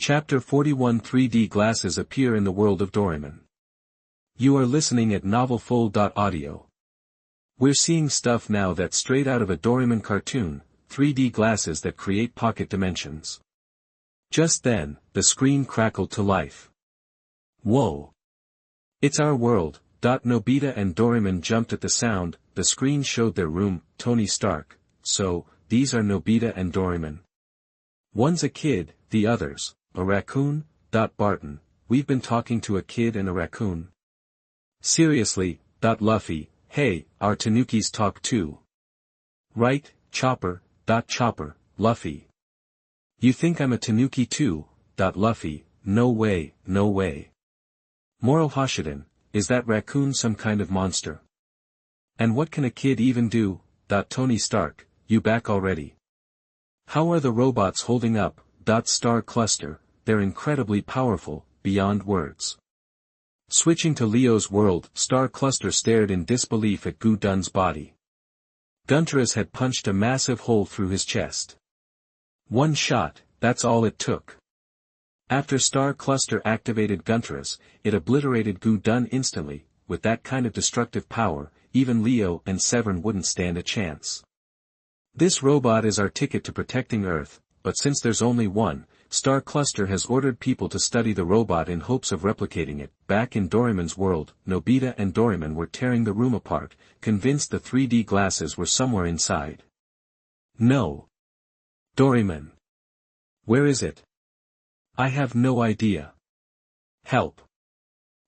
Chapter 41 3D Glasses appear in the world of Doraemon. You are listening at novelfull.audio. We're seeing stuff now that's straight out of a Doraemon cartoon, 3D glasses that create pocket dimensions. Just then, the screen crackled to life. Whoa! It's our world. Nobita and Doraemon jumped at the sound. The screen showed their room, Tony Stark. So, these are Nobita and Doraemon. One's a kid, the other's a raccoon. Barton, we've been talking to a kid and a raccoon. Seriously, Luffy, hey, our tanukis talk too. Right, Chopper, Chopper, Luffy. You think I'm a tanuki too, Luffy, no way, no way. Moro Hashiden, is that raccoon some kind of monster? And what can a kid even do, Tony Stark, you back already? How are the robots holding up, Star Cluster, they're incredibly powerful, beyond words. Switching to Leo's world, Star Cluster stared in disbelief at Gu Dun's body. Gunterus had punched a massive hole through his chest. One shot, that's all it took. After Star Cluster activated Gunterus, it obliterated Gu Dun instantly. With that kind of destructive power, even Leo and Severn wouldn't stand a chance. This robot is our ticket to protecting Earth, but since there's only one, Star Cluster has ordered people to study the robot in hopes of replicating it. Back in Doraemon's world, Nobita and Doraemon were tearing the room apart, convinced the 3D glasses were somewhere inside. No. Doraemon. Where is it? I have no idea. Help.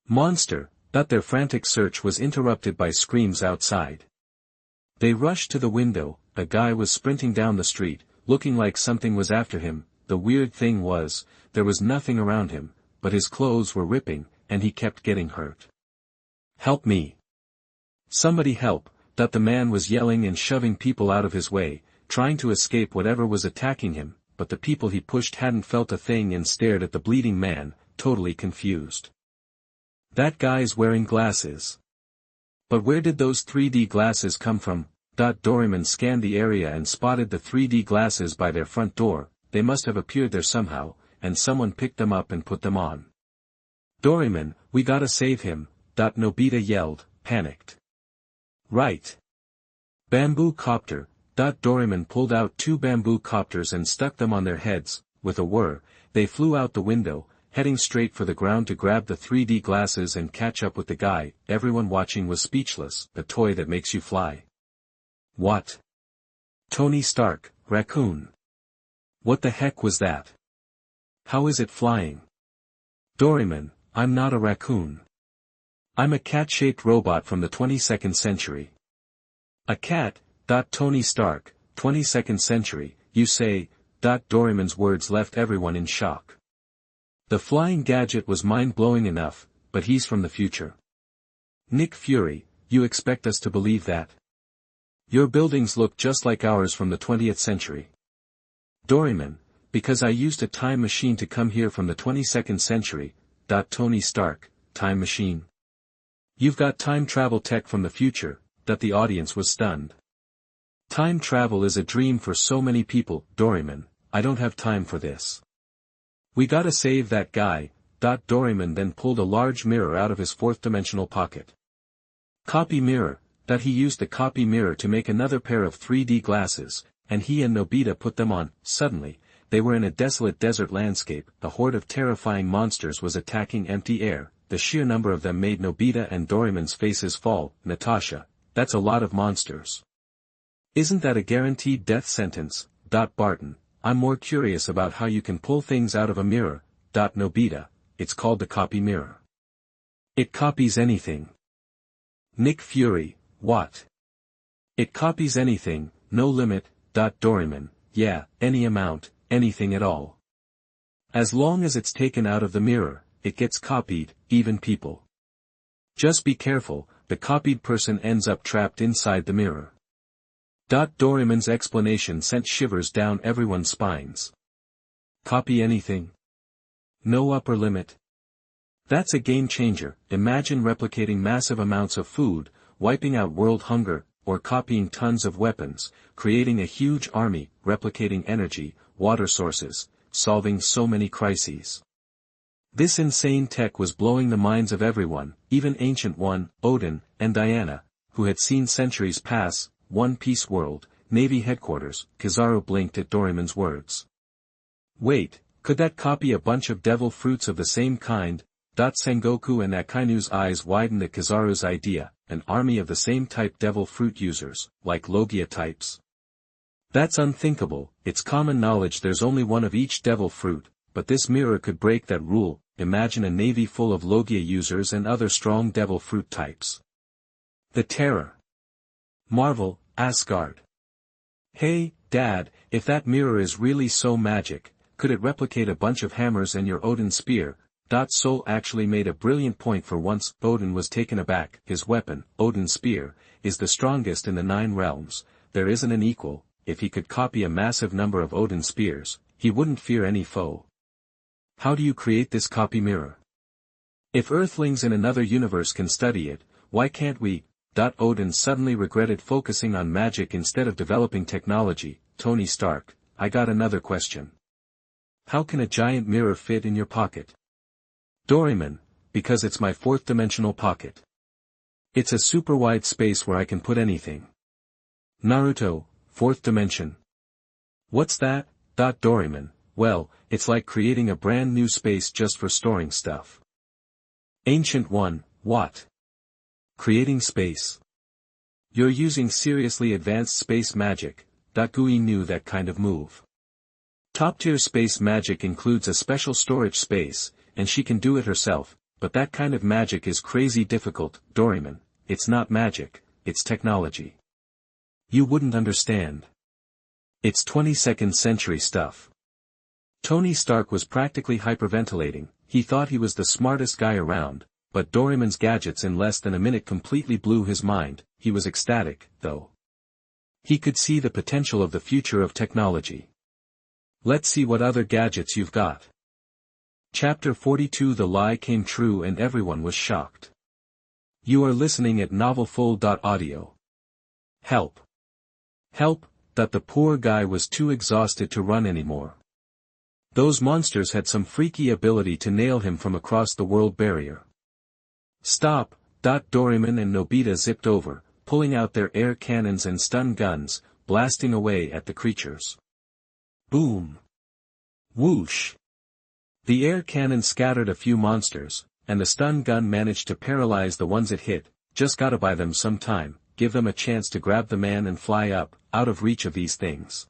Monster. Their frantic search was interrupted by screams outside. They rushed to the window. A guy was sprinting down the street, looking like something was after him. The weird thing was, there was nothing around him, but his clothes were ripping, and he kept getting hurt. Help me. Somebody help. The man was yelling and shoving people out of his way, trying to escape whatever was attacking him, but the people he pushed hadn't felt a thing and stared at the bleeding man, totally confused. That guy's wearing glasses. But where did those 3D glasses come from? Doraemon scanned the area and spotted the 3D glasses by their front door. They must have appeared there somehow, and someone picked them up and put them on. Doraemon, we gotta save him, Nobita yelled, panicked. Right. Bamboo copter. Doraemon pulled out 2 bamboo copters and stuck them on their heads. With a whir, they flew out the window, heading straight for the ground to grab the 3D glasses and catch up with the guy. Everyone watching was speechless. A toy that makes you fly. What? Tony Stark, raccoon. What the heck was that? How is it flying? Doraemon, I'm not a raccoon. I'm a cat-shaped robot from the 22nd century. A cat? Tony Stark, 22nd century, you say? Doraemon's words left everyone in shock. The flying gadget was mind-blowing enough, but he's from the future. Nick Fury, you expect us to believe that? Your buildings look just like ours from the 20th century. Doraemon, because I used a time machine to come here from the 22nd century. Tony Stark, time machine. You've got time travel tech from the future. The audience was stunned. Time travel is a dream for so many people. Doraemon, I don't have time for this. We gotta save that guy. Doraemon then pulled a large mirror out of his fourth-dimensional pocket. Copy mirror. He used the copy mirror to make another pair of 3D glasses, and he and Nobita put them on. Suddenly, they were in a desolate desert landscape. A horde of terrifying monsters was attacking empty air. The sheer number of them made Nobita and Doraemon's faces fall. Natasha, that's a lot of monsters. Isn't that a guaranteed death sentence? Barton, I'm more curious about how you can pull things out of a mirror. Nobita, it's called the copy mirror. It copies anything. Nick Fury, what? It copies anything, no limit. Doraemon, yeah, any amount, anything at all. As long as it's taken out of the mirror, it gets copied, even people. Just be careful, the copied person ends up trapped inside the mirror. Doraemon's explanation sent shivers down everyone's spines. Copy anything? No upper limit? That's a game changer. Imagine replicating massive amounts of food, wiping out world hunger, or copying tons of weapons, creating a huge army, replicating energy, water sources, solving so many crises. This insane tech was blowing the minds of everyone, even Ancient One, Odin, and Diana, who had seen centuries pass. One Piece World, Navy Headquarters. Kizaru blinked at Doraemon's words. Wait, could that copy a bunch of devil fruits of the same kind? Sengoku and Akainu's eyes widened at Kizaru's idea, an army of the same type devil fruit users, like Logia types. That's unthinkable. It's common knowledge there's only one of each devil fruit, but this mirror could break that rule. Imagine a navy full of Logia users and other strong devil fruit types. The terror. Marvel, Asgard. Hey, Dad, if that mirror is really so magic, could it replicate a bunch of hammers and your Odin spear? Sol actually made a brilliant point for once. Odin was taken aback. His weapon, Odin's spear, is the strongest in the 9 realms. There isn't an equal. If he could copy a massive number of Odin spears, he wouldn't fear any foe. How do you create this copy mirror? If Earthlings in another universe can study it, why can't we? Odin suddenly regretted focusing on magic instead of developing technology. Tony Stark, I got another question. How can a giant mirror fit in your pocket? Doraemon, because it's my 4th-dimensional pocket. It's a super wide space where I can put anything. Naruto, 4th dimension. What's that? Doraemon, well, it's like creating a brand new space just for storing stuff. Ancient One, what? Creating space. You're using seriously advanced space magic. Gui knew that kind of move. Top-tier space magic includes a special storage space, and she can do it herself, but that kind of magic is crazy difficult. Doraemon, it's not magic, it's technology. You wouldn't understand. It's 22nd century stuff. Tony Stark was practically hyperventilating. He thought he was the smartest guy around, but Doraemon's gadgets in less than a minute completely blew his mind. He was ecstatic, though. He could see the potential of the future of technology. Let's see what other gadgets you've got. Chapter 42. The lie came true and everyone was shocked. You are listening at novelfull.audio. Help. Help, that the poor guy was too exhausted to run anymore. Those monsters had some freaky ability to nail him from across the world barrier. Stop. Doraemon and Nobita zipped over, pulling out their air cannons and stun guns, blasting away at the creatures. Boom. Whoosh. The air cannon scattered a few monsters, and the stun gun managed to paralyze the ones it hit. Just gotta buy them some time, give them a chance to grab the man and fly up, out of reach of these things.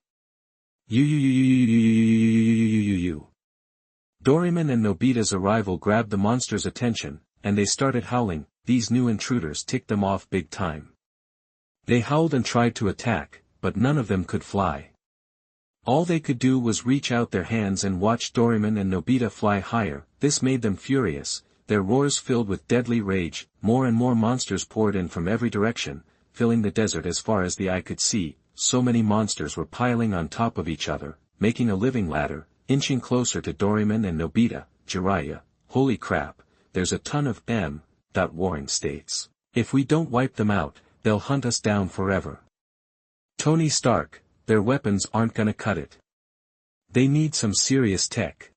Doraemon and Nobita's arrival grabbed the monsters' attention, and they started howling. These new intruders ticked them off big time. They howled and tried to attack, but none of them could fly. All they could do was reach out their hands and watch Doraemon and Nobita fly higher. This made them furious, their roars filled with deadly rage. More and more monsters poured in from every direction, filling the desert as far as the eye could see. So many monsters were piling on top of each other, making a living ladder, inching closer to Doraemon and Nobita. Jiraiya, holy crap, there's a ton of warring states. If we don't wipe them out, they'll hunt us down forever. Tony Stark, their weapons aren't gonna cut it. They need some serious tech.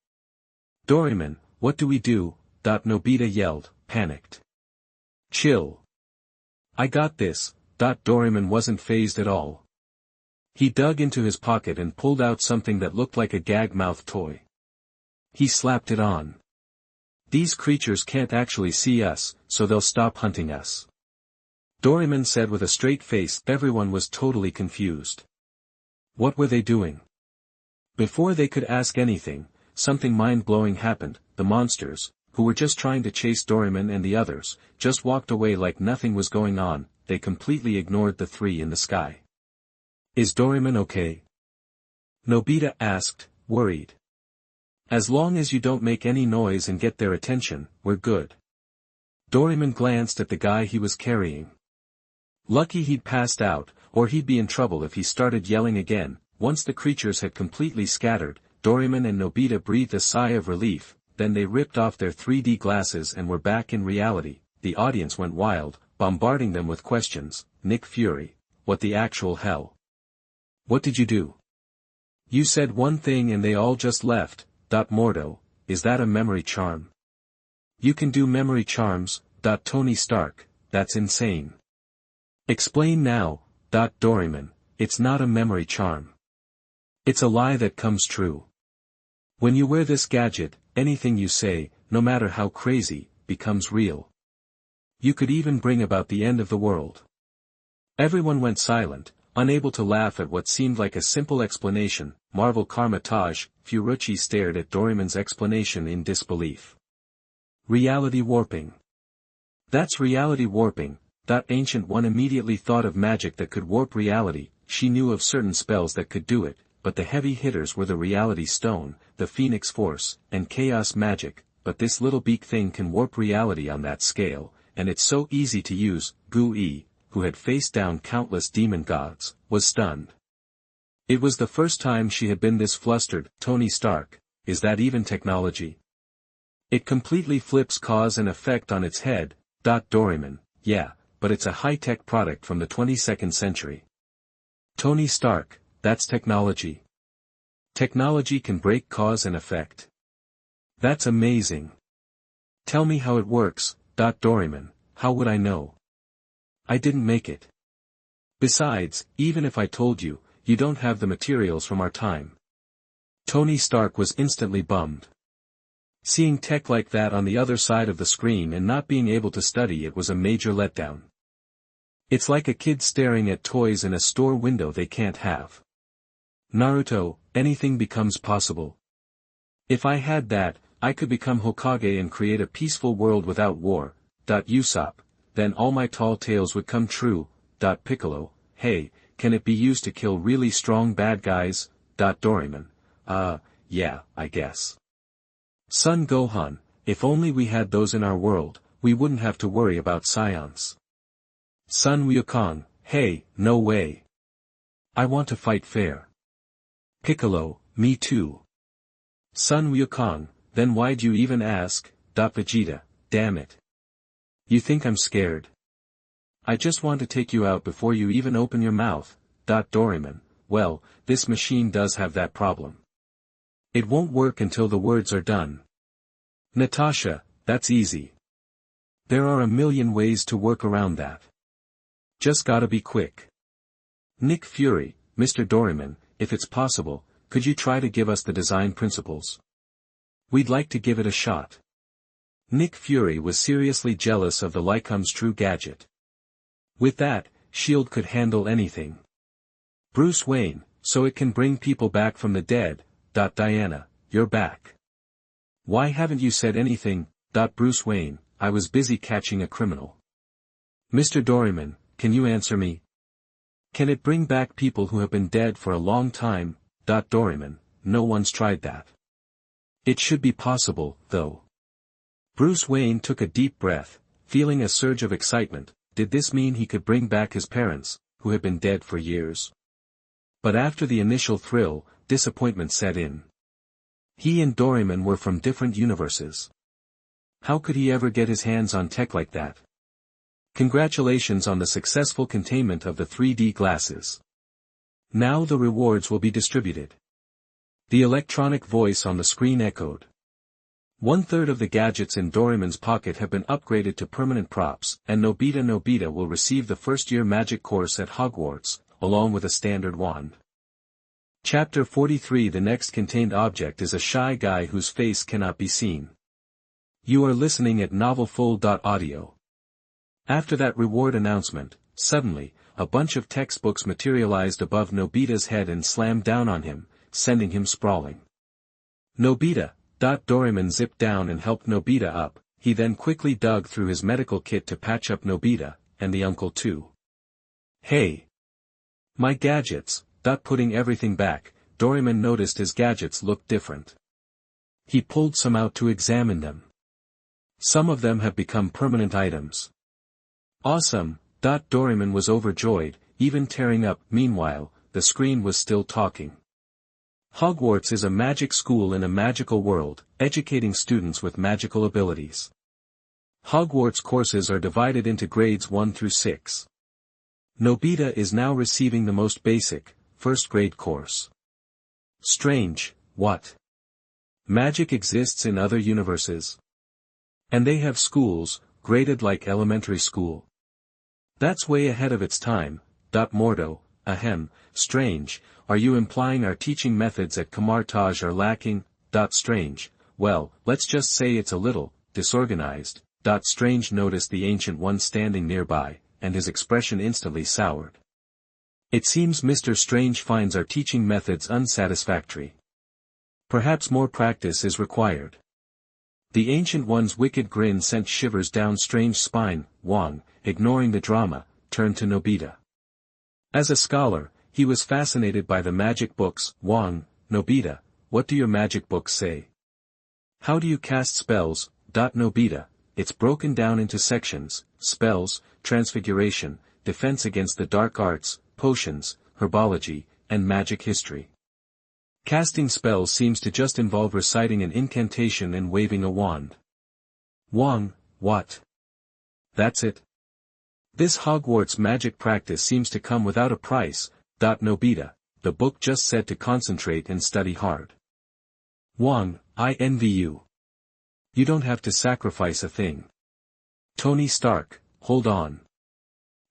Doraemon, what do we do? Nobita yelled, panicked. Chill. I got this. Doraemon wasn't fazed at all. He dug into his pocket and pulled out something that looked like a gag-mouth toy. He slapped it on. These creatures can't actually see us, so they'll stop hunting us. Doraemon said with a straight face. Everyone was totally confused. What were they doing? Before they could ask anything, something mind-blowing happened. The monsters, who were just trying to chase Doraemon and the others, just walked away like nothing was going on. They completely ignored the three in the sky. Is Doraemon okay? Nobita asked, worried. As long as you don't make any noise and get their attention, we're good. Doraemon glanced at the guy he was carrying. Lucky he'd passed out, or he'd be in trouble if he started yelling again. Once the creatures had completely scattered, Doraemon and Nobita breathed a sigh of relief, then they ripped off their 3D glasses and were back in reality. The audience went wild, bombarding them with questions. Nick Fury, what the actual hell? What did you do? You said one thing and they all just left. Mordo, is that a memory charm? You can do memory charms. Tony Stark, that's insane. Explain now. Doraemon, it's not a memory charm. It's a lie that comes true. When you wear this gadget, anything you say, no matter how crazy, becomes real. You could even bring about the end of the world. Everyone went silent, unable to laugh at what seemed like a simple explanation. Marvel Karmatage. Furuchi stared at Doraemon's explanation in disbelief. Reality warping. That's reality warping. Ancient One immediately thought of magic that could warp reality. She knew of certain spells that could do it, but the heavy hitters were the Reality Stone, the Phoenix Force, and Chaos Magic, but this little beak thing can warp reality on that scale, and it's so easy to use. Gu-E, who had faced down countless demon gods, was stunned. It was the first time she had been this flustered. Tony Stark, is that even technology? It completely flips cause and effect on its head. Doraemon, yeah, but it's a high-tech product from the 22nd century. Tony Stark, that's technology. Technology can break cause and effect. That's amazing. Tell me how it works. Doraemon, how would I know? I didn't make it. Besides, even if I told you, you don't have the materials from our time. Tony Stark was instantly bummed. Seeing tech like that on the other side of the screen and not being able to study it was a major letdown. It's like a kid staring at toys in a store window they can't have. Naruto, anything becomes possible. If I had that, I could become Hokage and create a peaceful world without war. Usopp, then all my tall tales would come true. Piccolo, hey, can it be used to kill really strong bad guys? Doraemon, yeah, I guess. Son Gohan, if only we had those in our world, we wouldn't have to worry about science. Son Wukong, hey, no way. I want to fight fair. Piccolo, me too. Son Wukong, then why'd you even ask? Vegeta, damn it. You think I'm scared? I just want to take you out before you even open your mouth. Doraemon, well, this machine does have that problem. It won't work until the words are done. Natasha, that's easy. There are a million ways to work around that. Just gotta be quick. Nick Fury, Mr. Doraemon, if it's possible, could you try to give us the design principles? We'd like to give it a shot. Nick Fury was seriously jealous of the Lycom's true gadget. With that, S.H.I.E.L.D. could handle anything. Bruce Wayne, so it can bring people back from the dead. Diana, you're back. Why haven't you said anything? Bruce Wayne, I was busy catching a criminal. Mr. Doraemon, can you answer me? Can it bring back people who have been dead for a long time? Doraemon, no one's tried that. It should be possible, though. Bruce Wayne took a deep breath, feeling a surge of excitement. Did this mean he could bring back his parents, who had been dead for years? But after the initial thrill, disappointment set in. He and Doraemon were from different universes. How could he ever get his hands on tech like that? Congratulations on the successful containment of the 3D glasses. Now the rewards will be distributed. The electronic voice on the screen echoed. 1/3 of the gadgets in Doraemon's pocket have been upgraded to permanent props, and Nobita will receive the first-year magic course at Hogwarts, along with a standard wand. Chapter 43. The next contained object is a shy guy whose face cannot be seen. You are listening at novelfull.audio. After that reward announcement, suddenly, a bunch of textbooks materialized above Nobita's head and slammed down on him, sending him sprawling. Nobita. Doraemon zipped down and helped Nobita up. He then quickly dug through his medical kit to patch up Nobita, and the uncle too. Hey! My gadgets. Putting everything back, Doraemon noticed his gadgets looked different. He pulled some out to examine them. Some of them have become permanent items. Awesome! Doraemon was overjoyed, even tearing up. Meanwhile, the screen was still talking. Hogwarts is a magic school in a magical world, educating students with magical abilities. Hogwarts courses are divided into grades 1 through 6. Nobita is now receiving the most basic, first grade course. Strange, what? Magic exists in other universes. And they have schools, graded like elementary school. That's way ahead of its time. Mordo, ahem, strange, are you implying our teaching methods at Kamartaj are lacking? Strange, well, let's just say it's a little disorganized. Strange noticed the Ancient One standing nearby, and his expression instantly soured. It seems Mr. Strange finds our teaching methods unsatisfactory. Perhaps more practice is required. The Ancient One's wicked grin sent shivers down Strange's spine. Wang, ignoring the drama, turned to Nobita. As a scholar, he was fascinated by the magic books. Wang, Nobita, what do your magic books say? How do you cast spells? Nobita, it's broken down into sections: spells, transfiguration, defense against the dark arts, potions, herbology, and magic history. Casting spells seems to just involve reciting an incantation and waving a wand. Wang, what? That's it? This Hogwarts magic practice seems to come without a price. Nobita, the book just said to concentrate and study hard. Wang, I envy you. You don't have to sacrifice a thing. Tony Stark, hold on.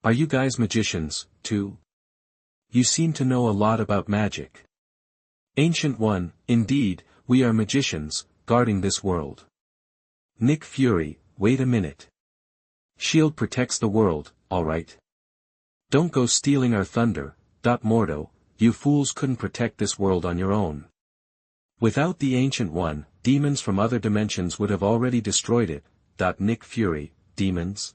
Are you guys magicians, too? You seem to know a lot about magic. Ancient One, indeed, we are magicians, guarding this world. Nick Fury, wait a minute. Shield protects the world, alright. Don't go stealing our thunder. Mordo, you fools couldn't protect this world on your own. Without the Ancient One, demons from other dimensions would have already destroyed it. Nick Fury, demons?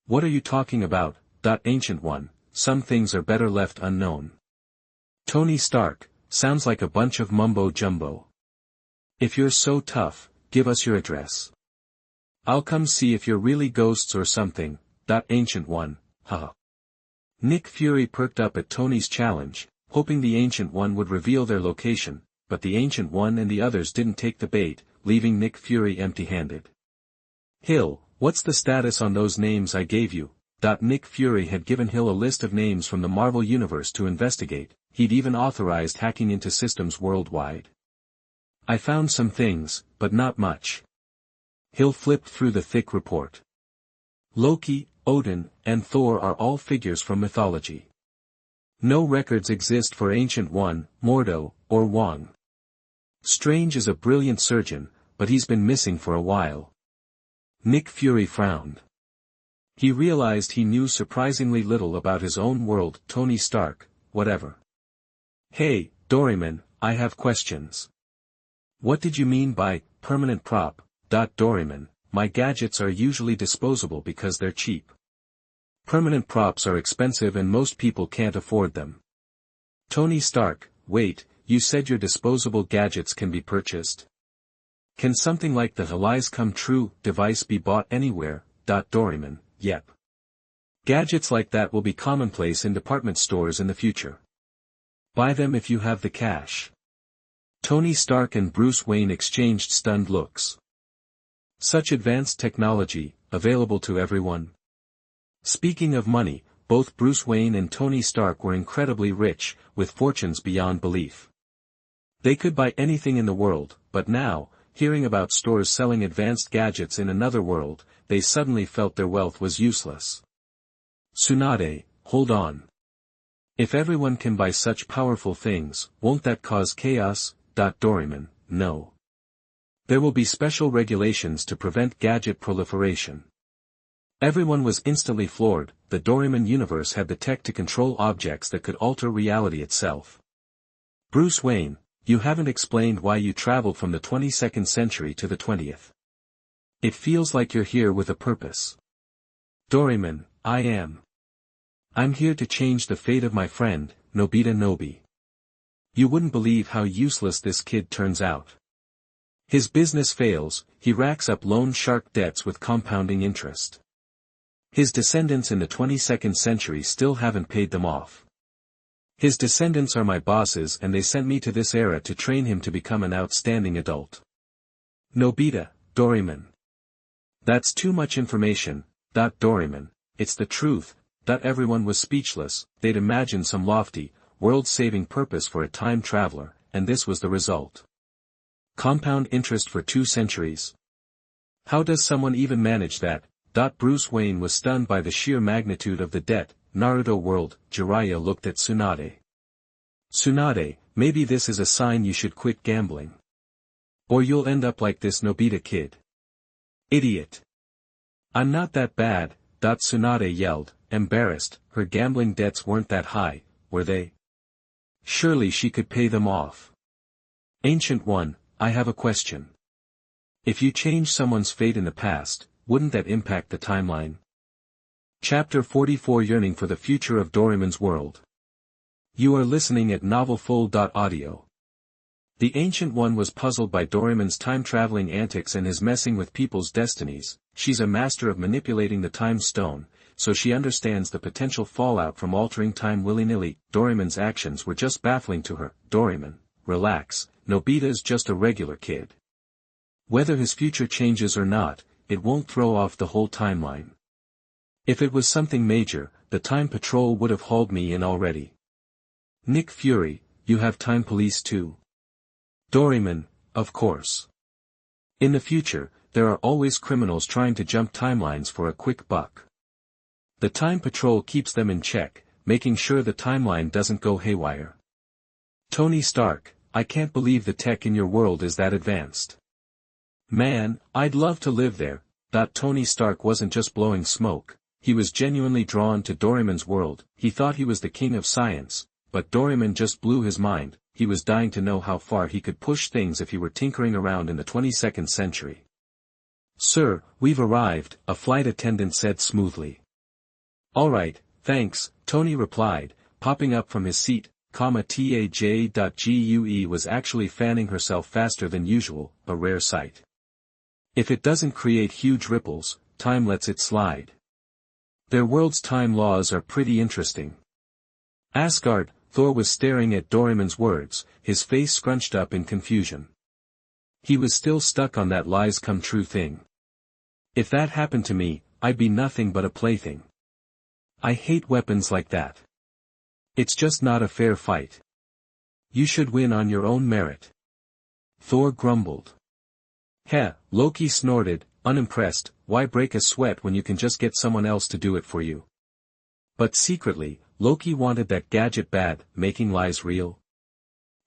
What are you talking about? Ancient One, some things are better left unknown. Tony Stark, sounds like a bunch of mumbo-jumbo. If you're so tough, give us your address. I'll come see if you're really ghosts or something. Ancient One, haha. Nick Fury perked up at Tony's challenge, hoping the Ancient One would reveal their location, but the Ancient One and the others didn't take the bait, leaving Nick Fury empty-handed. Hill, what's the status on those names I gave you? Nick Fury had given Hill a list of names from the Marvel Universe to investigate. He'd even authorized hacking into systems worldwide. I found some things, but not much. Hill flipped through the thick report. Loki, Odin, and Thor are all figures from mythology. No records exist for Ancient One, Mordo, or Wang. Strange is a brilliant surgeon, but he's been missing for a while. Nick Fury frowned. He realized he knew surprisingly little about his own world. Tony Stark, whatever. Hey, Doraemon, I have questions. What did you mean by permanent prop? Doraemon, my gadgets are usually disposable because they're cheap. Permanent props are expensive and most people can't afford them. Tony Stark, wait, you said your disposable gadgets can be purchased? Can something like the Hellies Come True device be bought anywhere? Doraemon, yep. Gadgets like that will be commonplace in department stores in the future. Buy them if you have the cash. Tony Stark and Bruce Wayne exchanged stunned looks. Such advanced technology, available to everyone. Speaking of money, both Bruce Wayne and Tony Stark were incredibly rich, with fortunes beyond belief. They could buy anything in the world, but now, hearing about stores selling advanced gadgets in another world, they suddenly felt their wealth was useless. Tsunade, hold on. If everyone can buy such powerful things, won't that cause chaos? Doraemon, no. There will be special regulations to prevent gadget proliferation. Everyone was instantly floored. The Doraemon universe had the tech to control objects that could alter reality itself. Bruce Wayne, you haven't explained why you traveled from the 22nd century to the 20th. It feels like you're here with a purpose. Doraemon, I'm here to change the fate of my friend, Nobita Nobi. You wouldn't believe how useless this kid turns out. His business fails, he racks up loan shark debts with compounding interest. His descendants in the 22nd century still haven't paid them off. His descendants are my bosses and they sent me to this era to train him to become an outstanding adult. Nobita, Doraemon. That's too much information. Doraemon, it's the truth. Everyone was speechless. They'd imagined some lofty, world-saving purpose for a time traveler, and this was the result. Compound interest for 2 centuries. How does someone even manage that? Bruce Wayne was stunned by the sheer magnitude of the debt. Naruto World. Jiraiya looked at Tsunade. Tsunade, maybe this is a sign you should quit gambling. Or you'll end up like this Nobita kid. Idiot. I'm not that bad, Tsunade yelled, embarrassed. Her gambling debts weren't that high, were they? Surely she could pay them off. Ancient One, I have a question. If you change someone's fate in the past, wouldn't that impact the timeline? Chapter 44 Yearning for the Future of Doraemon's World. You are listening at novelfull.audio. The Ancient One was puzzled by Doraemon's time-traveling antics and his messing with people's destinies. She's a master of manipulating the time stone, so she understands the potential fallout from altering time willy-nilly. Doraemon's actions were just baffling to her. Doraemon, relax, Nobita's just a regular kid. Whether his future changes or not, it won't throw off the whole timeline. If it was something major, the Time Patrol would have hauled me in already. Nick Fury, you have time police too? Doraemon, of course. In the future, there are always criminals trying to jump timelines for a quick buck. The Time Patrol keeps them in check, making sure the timeline doesn't go haywire. Tony Stark, I can't believe the tech in your world is that advanced. Man, I'd love to live there. Tony Stark wasn't just blowing smoke, he was genuinely drawn to Doraemon's world. He thought he was the king of science, but Doraemon just blew his mind. He was dying to know how far he could push things if he were tinkering around in the 22nd century. Sir, we've arrived, a flight attendant said smoothly. All right, thanks, Tony replied, popping up from his seat. Taj.Gue was actually fanning herself faster than usual, a rare sight. If it doesn't create huge ripples, time lets it slide. Their world's time laws are pretty interesting. Asgard, Thor was staring at Doraemon's words, his face scrunched up in confusion. He was still stuck on that lies come true thing. If that happened to me, I'd be nothing but a plaything. I hate weapons like that. It's just not a fair fight. You should win on your own merit. Thor grumbled. Heh, Loki snorted, unimpressed, why break a sweat when you can just get someone else to do it for you? But secretly, Loki wanted that gadget bad, making lies real.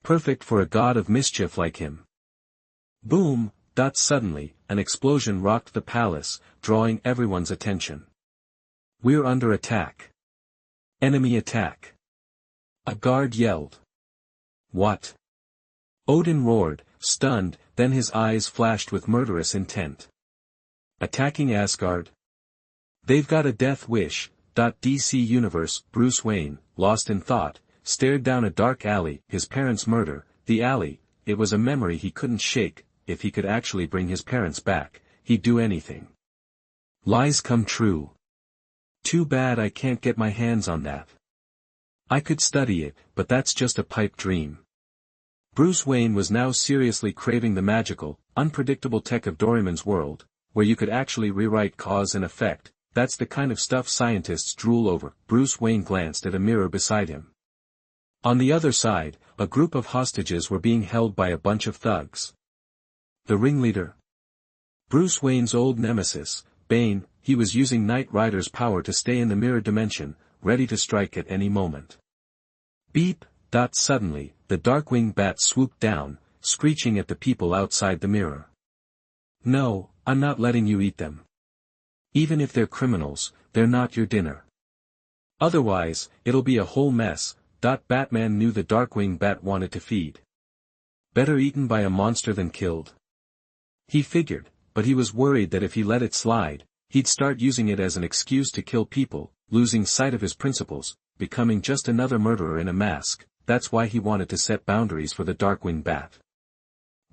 Perfect for a god of mischief like him. Boom! Suddenly, an explosion rocked the palace, drawing everyone's attention. We're under attack. Enemy attack. A guard yelled. What? Odin roared, stunned, then his eyes flashed with murderous intent. Attacking Asgard? They've got a death wish. DC Universe. Bruce Wayne, lost in thought, stared down a dark alley. His parents' murder, the alley, it was a memory he couldn't shake. If he could actually bring his parents back, he'd do anything. Lies come true. Too bad I can't get my hands on that. I could study it, but that's just a pipe dream. Bruce Wayne was now seriously craving the magical, unpredictable tech of Doraemon's world, where you could actually rewrite cause and effect. That's the kind of stuff scientists drool over. Bruce Wayne glanced at a mirror beside him. On the other side, a group of hostages were being held by a bunch of thugs. The ringleader? Bruce Wayne's old nemesis, Bane. He was using Knight Rider's power to stay in the mirror dimension, ready to strike at any moment. Beep! Suddenly, the Darkwing Bat swooped down, screeching at the people outside the mirror. No, I'm not letting you eat them. Even if they're criminals, they're not your dinner. Otherwise, it'll be a whole mess. Batman knew the Darkwing Bat wanted to feed. Better eaten by a monster than killed. He figured, but he was worried that if he let it slide, he'd start using it as an excuse to kill people, losing sight of his principles, becoming just another murderer in a mask. That's why he wanted to set boundaries for the Darkwing Bat.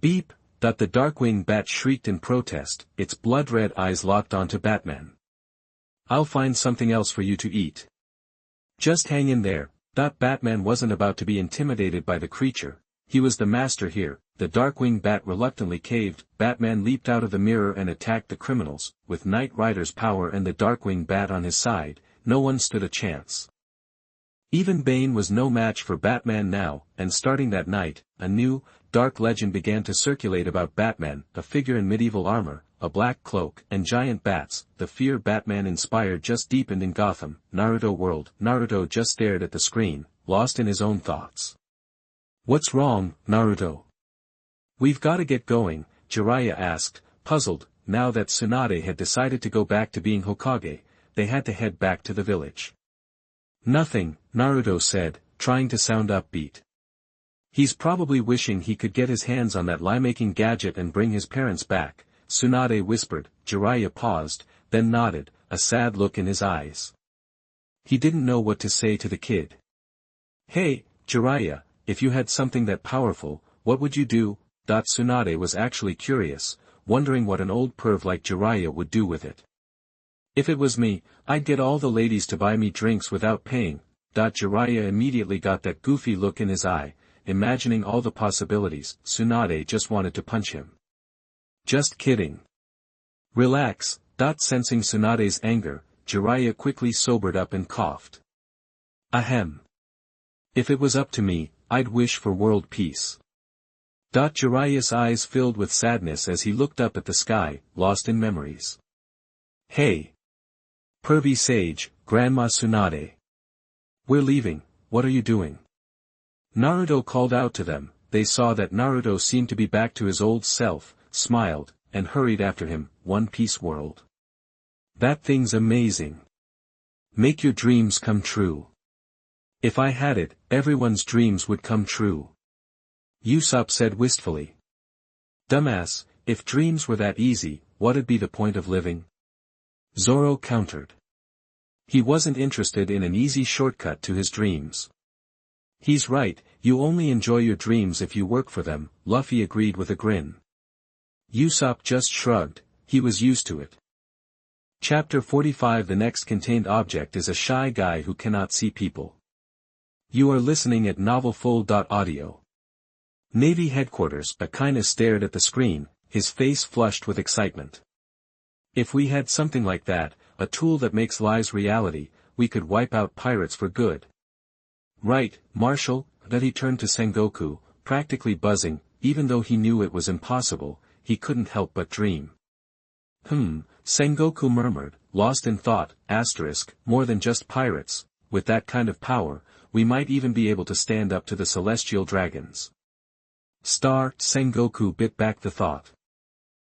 Beep! The Darkwing Bat shrieked in protest, its blood-red eyes locked onto Batman. I'll find something else for you to eat. Just hang in there. Batman wasn't about to be intimidated by the creature. He was the master here. The Darkwing Bat reluctantly caved. Batman leaped out of the mirror and attacked the criminals. With Knight Rider's power and the Darkwing Bat on his side, no one stood a chance. Even Bane was no match for Batman now, and starting that night, a new, dark legend began to circulate about Batman, a figure in medieval armor, a black cloak, and giant bats. The fear Batman inspired just deepened in Gotham, Naruto world. Naruto just stared at the screen, lost in his own thoughts. "What's wrong, Naruto?" "We've gotta get going," Jiraiya asked, puzzled. Now that Tsunade had decided to go back to being Hokage, they had to head back to the village. "Nothing," Naruto said, trying to sound upbeat. "He's probably wishing he could get his hands on that lie-making gadget and bring his parents back," Tsunade whispered. Jiraiya paused, then nodded, a sad look in his eyes. He didn't know what to say to the kid. "Hey, Jiraiya, if you had something that powerful, what would you do?" Tsunade was actually curious, wondering what an old perv like Jiraiya would do with it. "If it was me, I'd get all the ladies to buy me drinks without paying." Jiraiya immediately got that goofy look in his eye, imagining all the possibilities. Tsunade just wanted to punch him. "Just kidding. Relax." Sensing Tsunade's anger, Jiraiya quickly sobered up and coughed. "Ahem. If it was up to me, I'd wish for world peace." Jiraiya's eyes filled with sadness as he looked up at the sky, lost in memories. "Hey! Pervy sage, Grandma Tsunade. We're leaving, what are you doing?" Naruto called out to them. They saw that Naruto seemed to be back to his old self, smiled, and hurried after him. "One Piece world. That thing's amazing. Make your dreams come true. If I had it, everyone's dreams would come true," Usopp said wistfully. "Dumbass, if dreams were that easy, what'd be the point of living?" Zoro countered. He wasn't interested in an easy shortcut to his dreams. "He's right, you only enjoy your dreams if you work for them," Luffy agreed with a grin. Usopp just shrugged, he was used to it. Chapter 45. The next contained object is a shy guy who cannot see people. You are listening at novelfull.audio. Navy headquarters. Akaina stared at the screen, his face flushed with excitement. "If we had something like that, a tool that makes lies reality, we could wipe out pirates for good." "Right, Marshal." That he turned to Sengoku, practically buzzing. Even though he knew it was impossible, he couldn't help but dream. Sengoku murmured, lost in thought. More than just pirates, with that kind of power, we might even be able to stand up to the celestial dragons. Sengoku bit back the thought.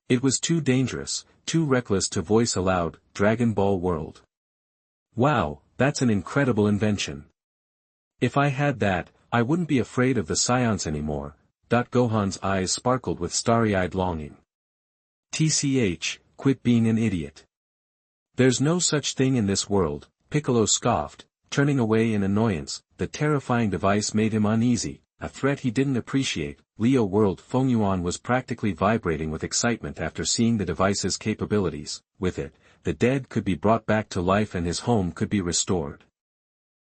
It was too dangerous, too reckless to voice aloud. Dragon Ball World. Wow, that's an incredible invention. If I had that, I wouldn't be afraid of the Scions anymore. Gohan's eyes sparkled with starry-eyed longing. TCH, quit being an idiot. There's no such thing in this world, Piccolo scoffed, turning away in annoyance. The terrifying device made him uneasy, a threat he didn't appreciate. Leo World. Feng was practically vibrating with excitement after seeing the device's capabilities. With it, the dead could be brought back to life and his home could be restored.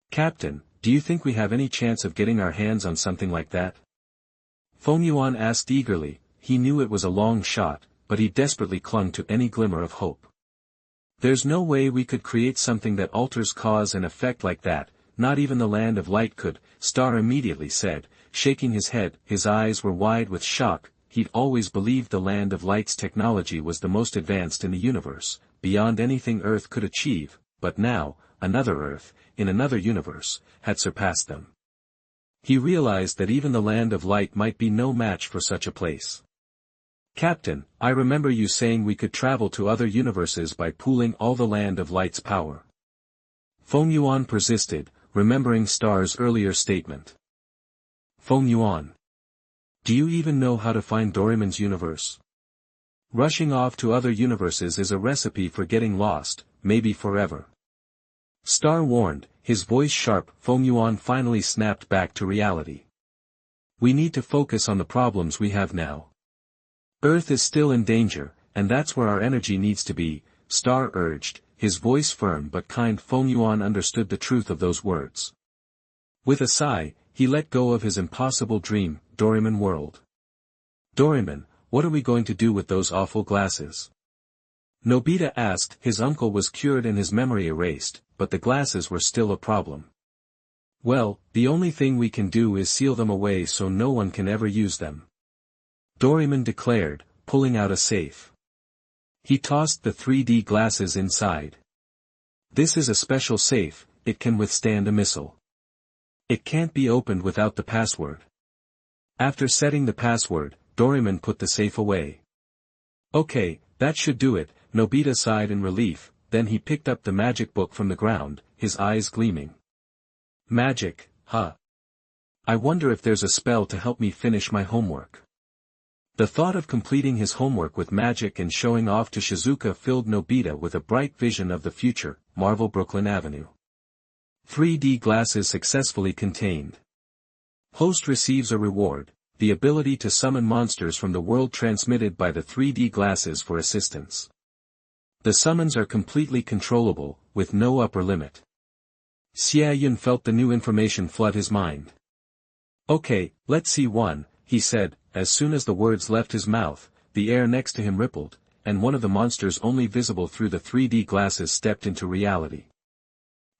"Captain, do you think we have any chance of getting our hands on something like that?" Feng asked eagerly. He knew it was a long shot, but he desperately clung to any glimmer of hope. "There's no way we could create something that alters cause and effect like that, not even the Land of Light could," Star immediately said, shaking his head. His eyes were wide with shock. He'd always believed the Land of Light's technology was the most advanced in the universe, beyond anything Earth could achieve, but now, another Earth, in another universe, had surpassed them. He realized that even the Land of Light might be no match for such a place. "Captain, I remember you saying we could travel to other universes by pooling all the Land of Light's power." Feng persisted, remembering Star's earlier statement. "Feng, do you even know how to find Doraemon's universe? Rushing off to other universes is a recipe for getting lost, maybe forever." Star warned, his voice sharp. Feng finally snapped back to reality. "We need to focus on the problems we have now. Earth is still in danger, and that's where our energy needs to be," Star urged, his voice firm but kind. Feng understood the truth of those words. With a sigh, he let go of his impossible dream. Doraemon World. "Doraemon, what are we going to do with those awful glasses?" Nobita asked. His uncle was cured and his memory erased, but the glasses were still a problem. Well, the only thing we can do is seal them away so no one can ever use them. Doraemon declared, pulling out a safe. He tossed the 3D glasses inside. This is a special safe, it can withstand a missile. It can't be opened without the password. After setting the password, Doraemon put the safe away. Okay, that should do it, Nobita sighed in relief, then he picked up the magic book from the ground, his eyes gleaming. Magic, huh? I wonder if there's a spell to help me finish my homework. The thought of completing his homework with magic and showing off to Shizuka filled Nobita with a bright vision of the future, Marvel Brooklyn Avenue. 3D glasses successfully contained. Host receives a reward, the ability to summon monsters from the world transmitted by the 3D glasses for assistance. The summons are completely controllable, with no upper limit. Xie Yun felt the new information flood his mind. Okay, let's see one, he said, as soon as the words left his mouth, the air next to him rippled, and one of the monsters only visible through the 3D glasses stepped into reality.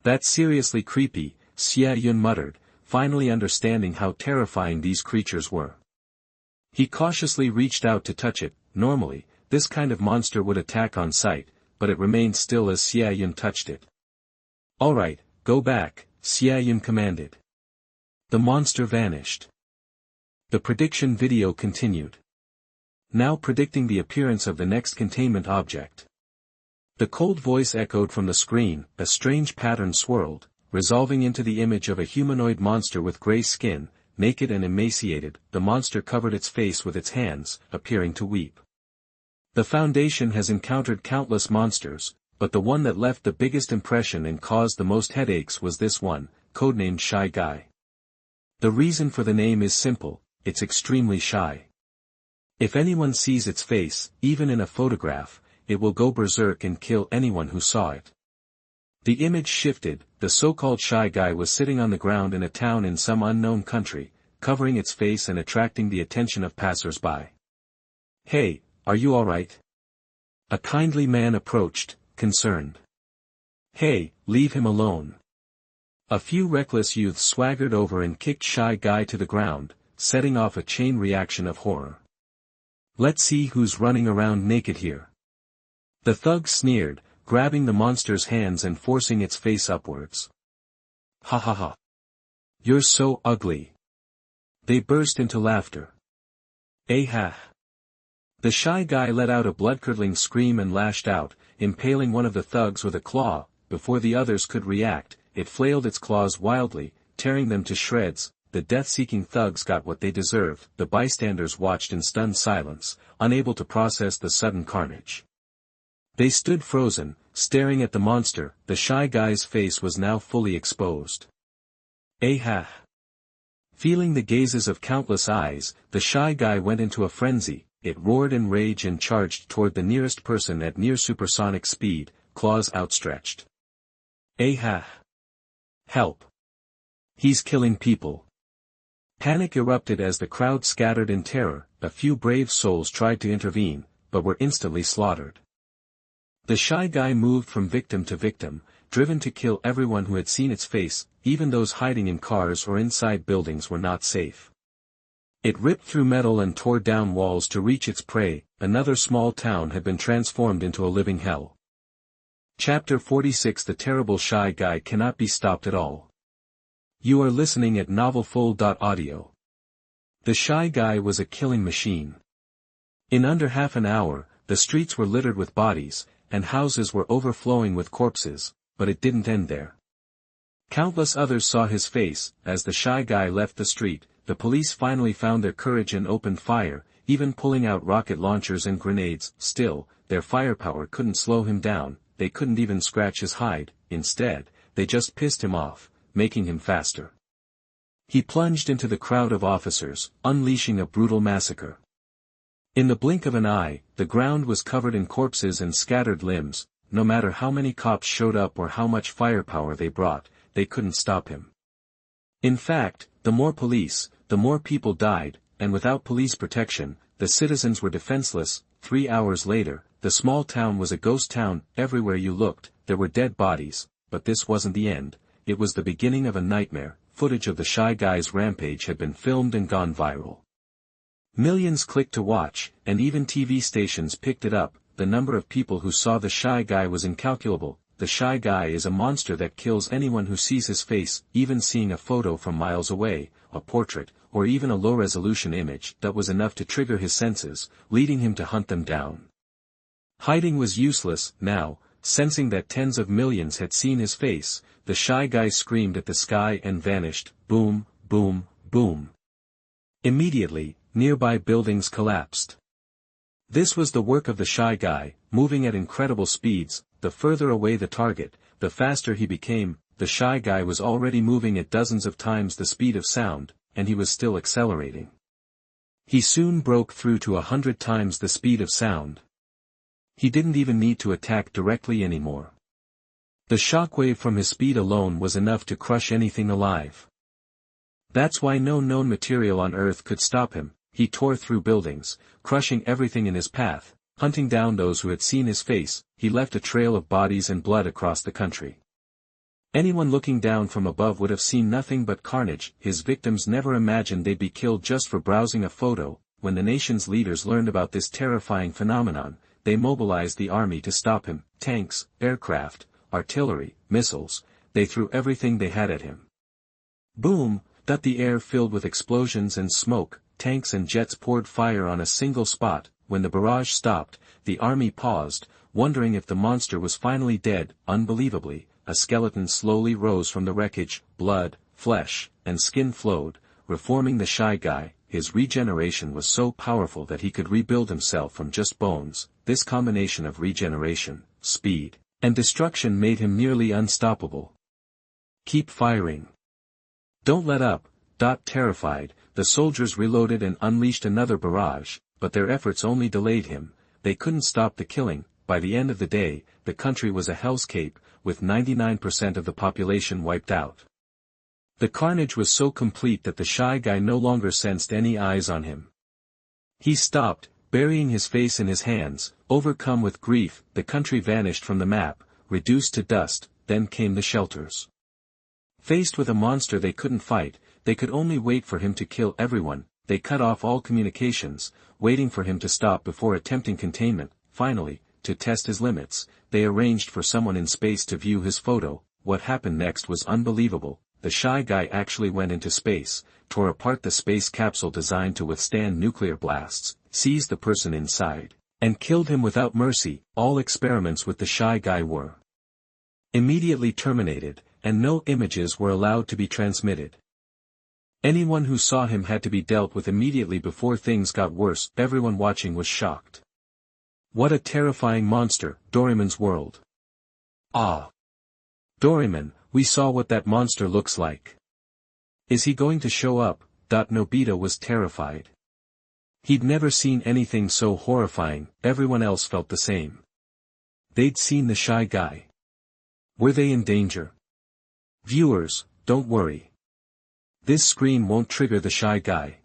That's seriously creepy, Xie Yun muttered, finally understanding how terrifying these creatures were. He cautiously reached out to touch it. Normally, this kind of monster would attack on sight, but it remained still as Xie Yun touched it. Alright, go back, Xie Yun commanded. The monster vanished. The prediction video continued. Now predicting the appearance of the next containment object. The cold voice echoed from the screen, a strange pattern swirled, resolving into the image of a humanoid monster with gray skin, naked and emaciated. The monster covered its face with its hands, appearing to weep. The Foundation has encountered countless monsters, but the one that left the biggest impression and caused the most headaches was this one, codenamed Shy Guy. The reason for the name is simple, it's extremely shy. If anyone sees its face, even in a photograph, it will go berserk and kill anyone who saw it. The image shifted, the so-called Shy Guy was sitting on the ground in a town in some unknown country, covering its face and attracting the attention of passers-by. Hey, are you alright? A kindly man approached, concerned. Hey, leave him alone. A few reckless youths swaggered over and kicked Shy Guy to the ground, setting off a chain reaction of horror. Let's see who's running around naked here. The thugs sneered, grabbing the monster's hands and forcing its face upwards. Ha ha ha. You're so ugly. They burst into laughter. Ha. The Shy Guy let out a blood-curdling scream and lashed out, impaling one of the thugs with a claw. Before the others could react, it flailed its claws wildly, tearing them to shreds. The death-seeking thugs got what they deserved. The bystanders watched in stunned silence, unable to process the sudden carnage. They stood frozen, staring at the monster. The Shy Guy's face was now fully exposed. Ha! Feeling the gazes of countless eyes, the Shy Guy went into a frenzy. It roared in rage and charged toward the nearest person at near supersonic speed, claws outstretched. Ha! Help! He's killing people. Panic erupted as the crowd scattered in terror. A few brave souls tried to intervene, but were instantly slaughtered. The Shy Guy moved from victim to victim, driven to kill everyone who had seen its face. Even those hiding in cars or inside buildings were not safe. It ripped through metal and tore down walls to reach its prey. Another small town had been transformed into a living hell. Chapter 46. The terrible Shy Guy cannot be stopped at all. You are listening at novelfull.audio. The Shy Guy was a killing machine. In under half an hour, the streets were littered with bodies, and houses were overflowing with corpses, but it didn't end there. Countless others saw his face. As the Shy Guy left the street, the police finally found their courage and opened fire, even pulling out rocket launchers and grenades. Still, their firepower couldn't slow him down. They couldn't even scratch his hide. Instead, they just pissed him off, making him faster. He plunged into the crowd of officers, unleashing a brutal massacre. In the blink of an eye, the ground was covered in corpses and scattered limbs. No matter how many cops showed up or how much firepower they brought, they couldn't stop him. In fact, the more police, the more people died, and without police protection, the citizens were defenseless. 3 hours later, the small town was a ghost town. Everywhere you looked, there were dead bodies, but this wasn't the end. It was the beginning of a nightmare. footage of the Shy Guy's rampage had been filmed and gone viral. Millions clicked to watch, and even TV stations picked it up. The number of people who saw the Shy Guy was incalculable. The Shy Guy is a monster that kills anyone who sees his face. Even seeing a photo from miles away, a portrait, or even a low-resolution image, that was enough to trigger his senses, leading him to hunt them down. Hiding was useless. Now, sensing that tens of millions had seen his face, the Shy Guy screamed at the sky and vanished. Boom, boom, boom. Immediately, nearby buildings collapsed. This was the work of the Shy Guy, moving at incredible speeds. The further away the target, the faster he became. The Shy Guy was already moving at dozens of times the speed of sound, and he was still accelerating. He soon broke through to 100 times the speed of sound. He didn't even need to attack directly anymore. The shockwave from his speed alone was enough to crush anything alive. That's why no known material on Earth could stop him. He tore through buildings, crushing everything in his path, hunting down those who had seen his face. He left a trail of bodies and blood across the country. Anyone looking down from above would have seen nothing but carnage. His victims never imagined they'd be killed just for browsing a photo. When the nation's leaders learned about this terrifying phenomenon, they mobilized the army to stop him. Tanks, aircraft, artillery, missiles, they threw everything they had at him. Boom! The air filled with explosions and smoke. Tanks and jets poured fire on a single spot. When the barrage stopped, the army paused, wondering if the monster was finally dead. Unbelievably, a skeleton slowly rose from the wreckage. Blood, flesh, and skin flowed, reforming the Shy Guy. His regeneration was so powerful that he could rebuild himself from just bones. This combination of regeneration, speed, and destruction made him nearly unstoppable. Keep firing. Don't let up. Terrified, the soldiers reloaded and unleashed another barrage, but their efforts only delayed him. They couldn't stop the killing. By the end of the day, the country was a hellscape, with 99% of the population wiped out. The carnage was so complete that the Shy Guy no longer sensed any eyes on him. He stopped, burying his face in his hands, overcome with grief. The country vanished from the map, reduced to dust. Then came the shelters. Faced with a monster they couldn't fight, they could only wait for him to kill everyone. They cut off all communications, waiting for him to stop before attempting containment. Finally, to test his limits, they arranged for someone in space to view his photo. What happened next was unbelievable. The Shy Guy actually went into space, tore apart the space capsule designed to withstand nuclear blasts, seized the person inside, and killed him without mercy. All experiments with the Shy Guy were immediately terminated, and no images were allowed to be transmitted. Anyone who saw him had to be dealt with immediately before things got worse. Everyone watching was shocked. What a terrifying monster. Doraemon's world. Ah! Doraemon, we saw what that monster looks like. Is he going to show up? Nobita was terrified. He'd never seen anything so horrifying. Everyone else felt the same. They'd seen the Shy Guy. Were they in danger? Viewers, don't worry. This scream won't trigger the Shy Guy.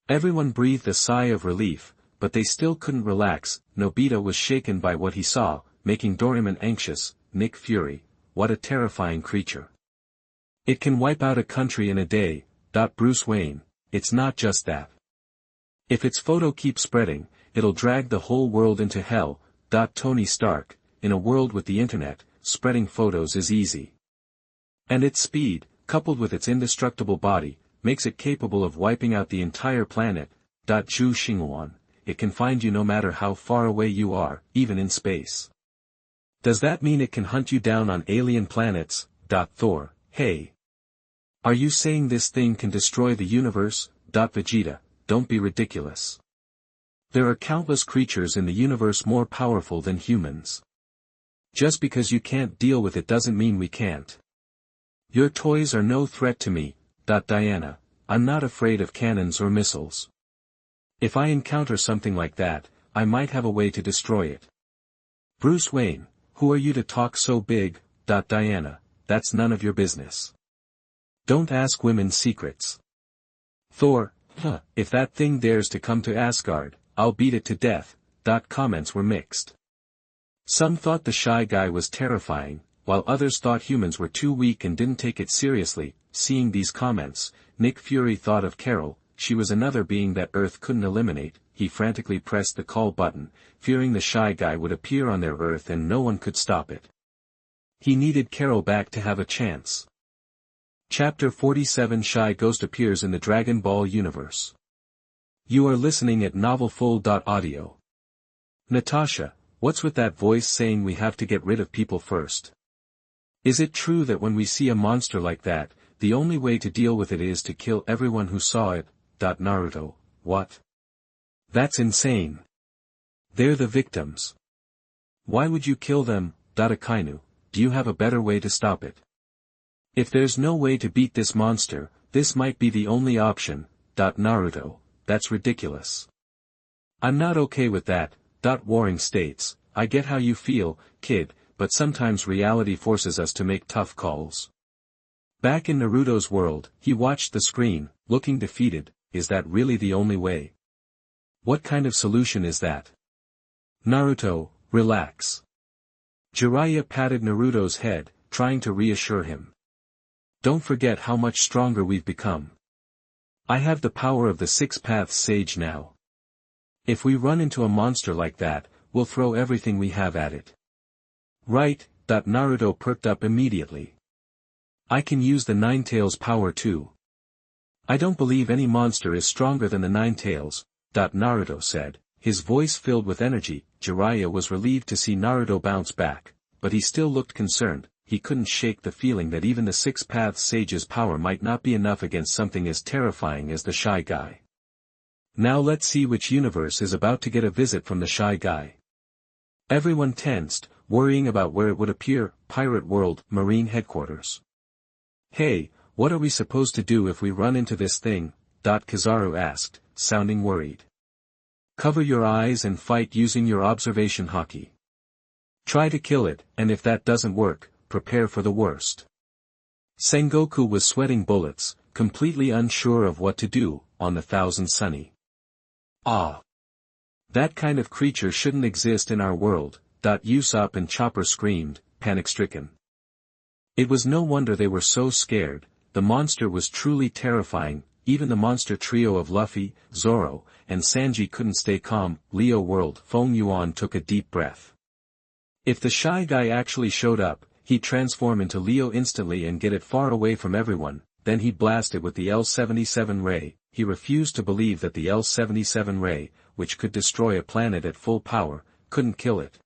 Everyone breathed a sigh of relief, but they still couldn't relax. Nobita was shaken by what he saw, making Doraemon anxious. Nick Fury, what a terrifying creature. It can wipe out a country in a day. Bruce Wayne, it's not just that. If its photo keeps spreading, it'll drag the whole world into hell. Tony Stark, in a world with the internet, spreading photos is easy. And its speed, coupled with its indestructible body, makes it capable of wiping out the entire planet. Zhu Xinghuan, it can find you no matter how far away you are, even in space. Does that mean it can hunt you down on alien planets? Thor, hey. Are you saying this thing can destroy the universe? Vegeta, don't be ridiculous. There are countless creatures in the universe more powerful than humans. Just because you can't deal with it doesn't mean we can't. Your toys are no threat to me. Diana, I'm not afraid of cannons or missiles. If I encounter something like that, I might have a way to destroy it. Bruce Wayne, who are you to talk so big? Diana, that's none of your business. Don't ask women secrets. Thor, if that thing dares to come to Asgard, I'll beat it to death. Comments were mixed. Some thought the Shy Guy was terrifying, while others thought humans were too weak and didn't take it seriously. Seeing these comments, Nick Fury thought of Carol. She was another being that Earth couldn't eliminate. He frantically pressed the call button, fearing the shy guy would appear on their Earth and no one could stop it. He needed Carol back to have a chance. Chapter 47 Shy Ghost appears in the Dragon Ball universe. You are listening at novelfull.audio. Natasha, what's with that voice saying we have to get rid of people first? Is it true that when we see a monster like that, the only way to deal with it is to kill everyone who saw it? Naruto, what? That's insane. They're the victims. Why would you kill them? Akainu, do you have a better way to stop it? If there's no way to beat this monster, this might be the only option. Naruto, that's ridiculous. I'm not okay with that. Warring states, I get how you feel, kid, but sometimes reality forces us to make tough calls. Back in Naruto's world, he watched the screen, looking defeated. Is that really the only way? What kind of solution is that? Naruto, relax. Jiraiya patted Naruto's head, trying to reassure him. Don't forget how much stronger we've become. I have the power of the Six Paths Sage now. If we run into a monster like that, we'll throw everything we have at it. Right, Naruto perked up immediately. I can use the Nine Tails power too. I don't believe any monster is stronger than the Nine Tails, Naruto said, his voice filled with energy. Jiraiya was relieved to see Naruto bounce back, but he still looked concerned. He couldn't shake the feeling that even the Six Paths Sage's power might not be enough against something as terrifying as the Shy Guy. Now let's see which universe is about to get a visit from the Shy Guy. Everyone tensed, worrying about where it would appear. Pirate World, Marine Headquarters. Hey, what are we supposed to do if we run into this thing? Kizaru asked, sounding worried. Cover your eyes and fight using your observation haki. Try to kill it, and if that doesn't work, prepare for the worst. Sengoku was sweating bullets, completely unsure of what to do. On the Thousand Sunny. Ah! That kind of creature shouldn't exist in our world. Usopp and Chopper screamed, panic-stricken. It was no wonder they were so scared. The monster was truly terrifying. Even the monster trio of Luffy, Zoro, and Sanji couldn't stay calm. Leo World. Feng Yuan took a deep breath. If the Shy Guy actually showed up, he'd transform into Leo instantly and get it far away from everyone. Then he'd blast it with the L-77 ray. He refused to believe that the L-77 ray, which could destroy a planet at full power, couldn't kill it.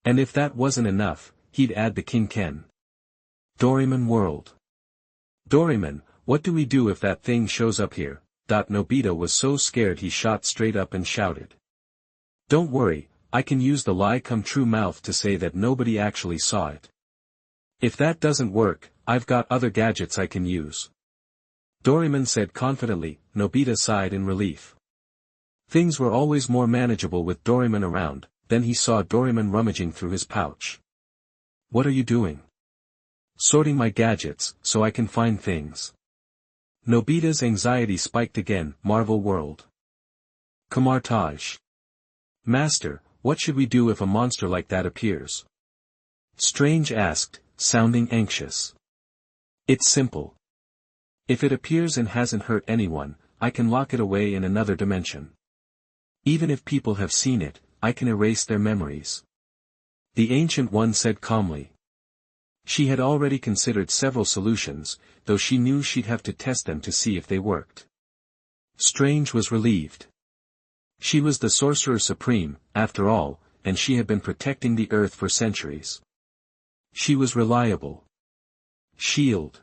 And if that wasn't enough, he'd add the King Ken. Doraemon World. Doraemon, what do we do if that thing shows up here? Nobita was so scared he shot straight up and shouted. Don't worry, I can use the lie come true mouth to say that nobody actually saw it. If that doesn't work, I've got other gadgets I can use. Doraemon said confidently. Nobita sighed in relief. Things were always more manageable with Doraemon around. Then he saw Doraemon rummaging through his pouch. What are you doing? Sorting my gadgets, so I can find things. Nobita's anxiety spiked again. Marvel World. Kamartage. Master, what should we do if a monster like that appears? Strange asked, sounding anxious. It's simple. If it appears and hasn't hurt anyone, I can lock it away in another dimension. Even if people have seen it, I can erase their memories. The Ancient One said calmly. She had already considered several solutions, though she knew she'd have to test them to see if they worked. Strange was relieved. She was the Sorcerer Supreme, after all, and she had been protecting the Earth for centuries. She was reliable. Shield.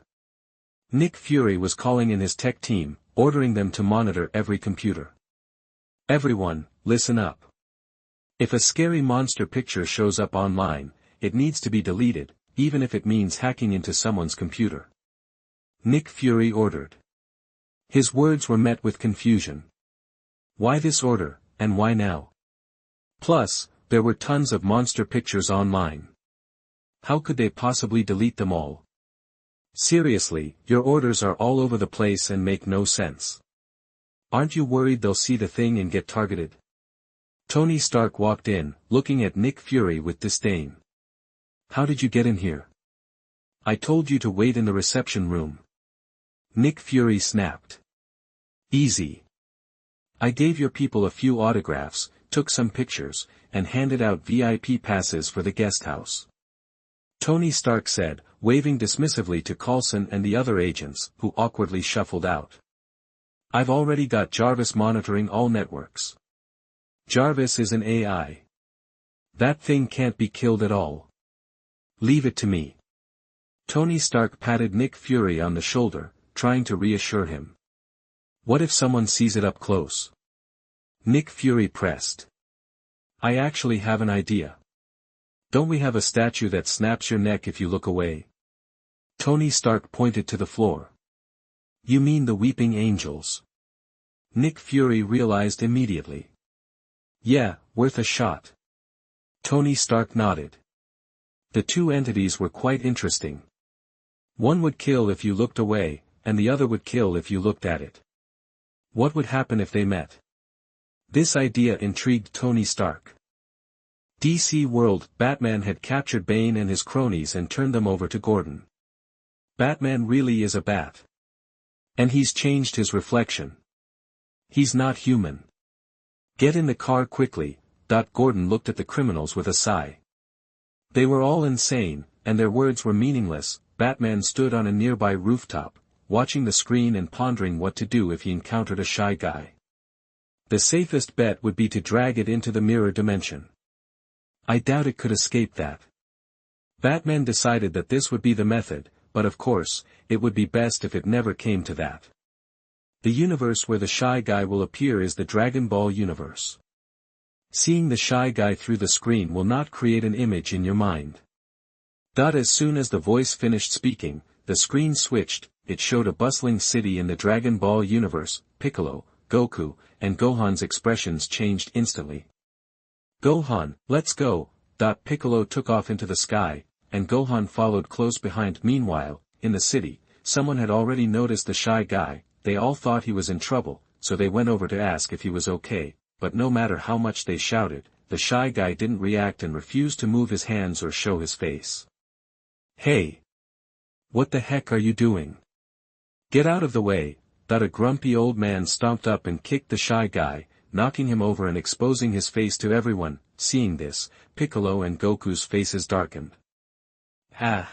Nick Fury was calling in his tech team, ordering them to monitor every computer. Everyone, listen up. If a scary monster picture shows up online, it needs to be deleted, even if it means hacking into someone's computer. Nick Fury ordered. His words were met with confusion. Why this order, and why now? Plus, there were tons of monster pictures online. How could they possibly delete them all? Seriously, your orders are all over the place and make no sense. Aren't you worried they'll see the thing and get targeted? Tony Stark walked in, looking at Nick Fury with disdain. How did you get in here? I told you to wait in the reception room. Nick Fury snapped. Easy. I gave your people a few autographs, took some pictures, and handed out VIP passes for the guest house. Tony Stark said, waving dismissively to Coulson and the other agents, who awkwardly shuffled out. I've already got Jarvis monitoring all networks. Jarvis is an AI. That thing can't be killed at all. Leave it to me. Tony Stark patted Nick Fury on the shoulder, trying to reassure him. What if someone sees it up close? Nick Fury pressed. I actually have an idea. Don't we have a statue that snaps your neck if you look away? Tony Stark pointed to the floor. You mean the weeping angels? Nick Fury realized immediately. Yeah, worth a shot. Tony Stark nodded. The two entities were quite interesting. One would kill if you looked away, and the other would kill if you looked at it. What would happen if they met? This idea intrigued Tony Stark. DC World, Batman had captured Bane and his cronies and turned them over to Gordon. Batman really is a bat. And he's changed his reflection. He's not human. Get in the car quickly. Gordon looked at the criminals with a sigh. They were all insane, and their words were meaningless. Batman stood on a nearby rooftop, watching the screen and pondering what to do if he encountered a shy guy. The safest bet would be to drag it into the mirror dimension. I doubt it could escape that. Batman decided that this would be the method, but of course, it would be best if it never came to that. The universe where the shy guy will appear is the Dragon Ball universe. Seeing the shy guy through the screen will not create an image in your mind. As soon as the voice finished speaking, the screen switched. It showed a bustling city in the Dragon Ball universe. Piccolo, Goku, and Gohan's expressions changed instantly. Gohan, let's go. Piccolo took off into the sky, and Gohan followed close behind. Meanwhile, in the city, someone had already noticed the shy guy. They all thought he was in trouble, so they went over to ask if he was okay, but no matter how much they shouted, the shy guy didn't react and refused to move his hands or show his face. Hey! What the heck are you doing? Get out of the way. A grumpy old man stomped up and kicked the shy guy, knocking him over and exposing his face to everyone. Seeing this, Piccolo and Goku's faces darkened. Ah!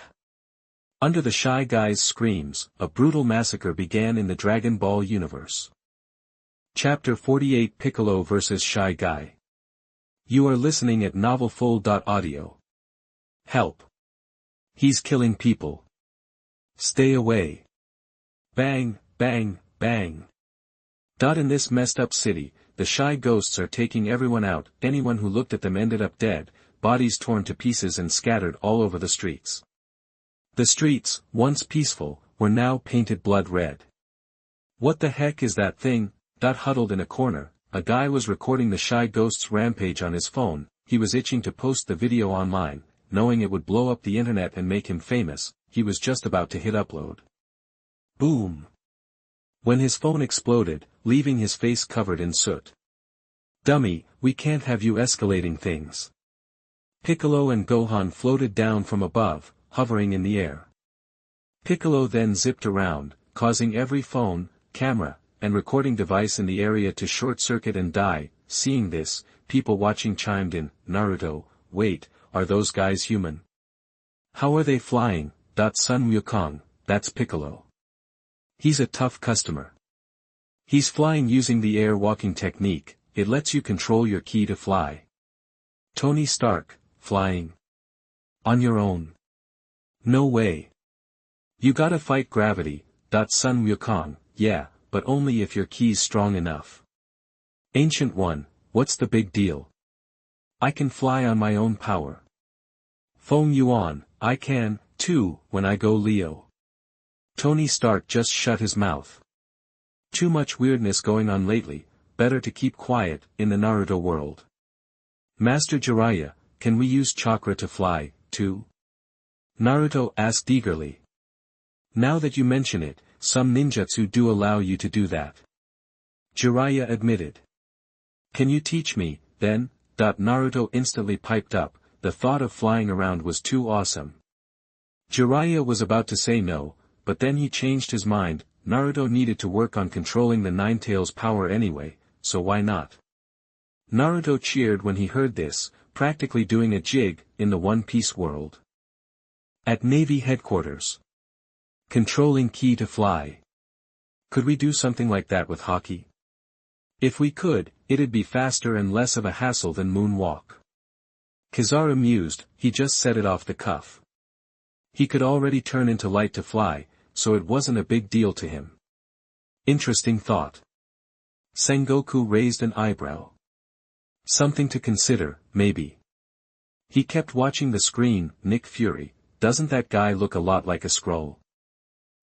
Under the shy guy's screams, a brutal massacre began in the Dragon Ball universe. Chapter 48 Piccolo vs. Shy Guy. You are listening at novelfull.audio. Help! He's killing people. Stay away. Bang, bang, bang. In this messed up city, the shy ghosts are taking everyone out. Anyone who looked at them ended up dead, bodies torn to pieces and scattered all over the streets. The streets, once peaceful, were now painted blood red. What the heck is that thing? Huddled in a corner, a guy was recording the shy ghost's rampage on his phone. He was itching to post the video online, knowing it would blow up the internet and make him famous. He was just about to hit upload. Boom! When his phone exploded, leaving his face covered in soot. Dummy, we can't have you escalating things. Piccolo and Gohan floated down from above, hovering in the air. Piccolo then zipped around, causing every phone, camera, and recording device in the area to short-circuit and die. Seeing this, people watching chimed in, Naruto, wait, are those guys human? How are they flying? Sun Wukong, that's Piccolo. He's a tough customer. He's flying using the air walking technique. It lets you control your ki to fly. Tony Stark, flying. On your own. No way. You gotta fight gravity. Sun Wukong, yeah, but only if your ki's strong enough. Ancient One, what's the big deal? I can fly on my own power. Feng Yuan, I can, too, when I go Leo. Tony Stark just shut his mouth. Too much weirdness going on lately, better to keep quiet. In the Naruto world. Master Jiraiya, can we use chakra to fly, too? Naruto asked eagerly. Now that you mention it, some ninjutsu do allow you to do that. Jiraiya admitted. Can you teach me, then? Naruto instantly piped up, the thought of flying around was too awesome. Jiraiya was about to say no, but then he changed his mind. Naruto needed to work on controlling the Nine-Tails' power anyway, so why not? Naruto cheered when he heard this, practically doing a jig in the One Piece world. At Navy headquarters. Controlling ki to fly. Could we do something like that with hockey? If we could, it'd be faster and less of a hassle than moonwalk. Kizaru mused, he just said it off the cuff. He could already turn into light to fly, so it wasn't a big deal to him. Interesting thought. Sengoku raised an eyebrow. Something to consider, maybe. He kept watching the screen. Nick Fury, doesn't that guy look a lot like a Skrull?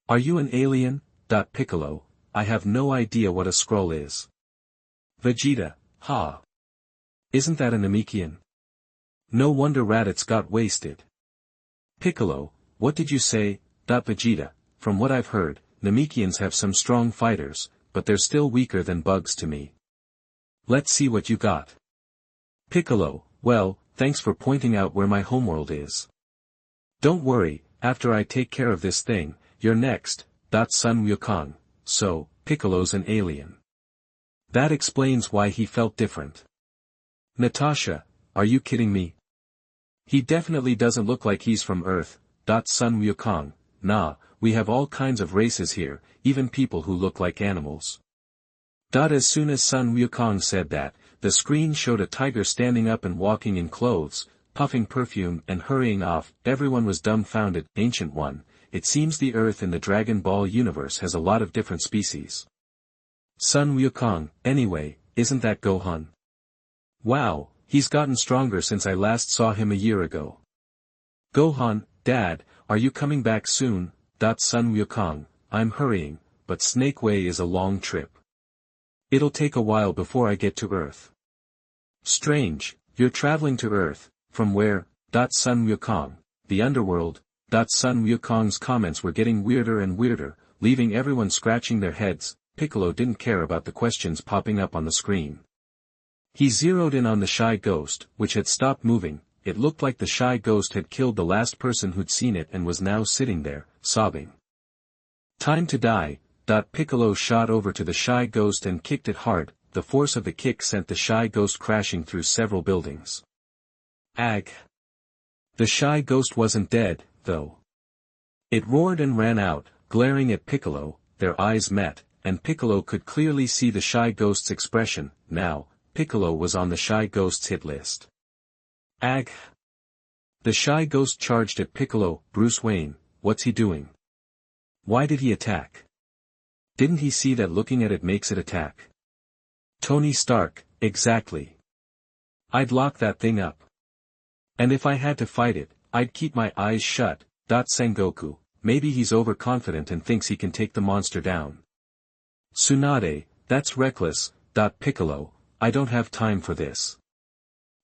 Are you an alien? Piccolo, I have no idea what a Skrull is. Vegeta, ha. Isn't that a Namekian? No wonder Raditz got wasted. Piccolo, what did you say? Vegeta, from what I've heard, Namekians have some strong fighters, but they're still weaker than bugs to me. Let's see what you got. Piccolo, well, thanks for pointing out where my homeworld is. Don't worry, after I take care of this thing, you're next. Sun Wukong, so, Piccolo's an alien. That explains why he felt different. Natasha, are you kidding me? He definitely doesn't look like he's from Earth. Sun Wukong, nah, we have all kinds of races here, even people who look like animals. As soon as Sun Wukong said that, the screen showed a tiger standing up and walking in clothes, puffing perfume and hurrying off. Everyone was dumbfounded. Ancient One, it seems the Earth in the Dragon Ball universe has a lot of different species. Sun Wukong, anyway, isn't that Gohan? Wow, he's gotten stronger since I last saw him a year ago. Gohan, Dad, are you coming back soon? Sun Wukong, I'm hurrying, but Snake Way is a long trip. It'll take a while before I get to Earth. Strange, you're traveling to Earth, from where? Sun Wukong, the underworld. Sun Wukong's comments were getting weirder and weirder, leaving everyone scratching their heads. Piccolo didn't care about the questions popping up on the screen. He zeroed in on the shy ghost, which had stopped moving. It looked like the shy ghost had killed the last person who'd seen it and was now sitting there, sobbing. Time to die. Piccolo shot over to the shy ghost and kicked it hard. The force of the kick sent the shy ghost crashing through several buildings. Ag. The shy ghost wasn't dead, though. It roared and ran out, glaring at Piccolo. Their eyes met, and Piccolo could clearly see the shy ghost's expression. Now, Piccolo was on the shy ghost's hit list. Ag. The shy ghost charged at Piccolo. Bruce Wayne, what's he doing? Why did he attack? Didn't he see that looking at it makes it attack? Tony Stark, exactly. I'd lock that thing up. And if I had to fight it, I'd keep my eyes shut. Sengoku, maybe he's overconfident and thinks he can take the monster down. Tsunade, that's reckless. Piccolo, I don't have time for this.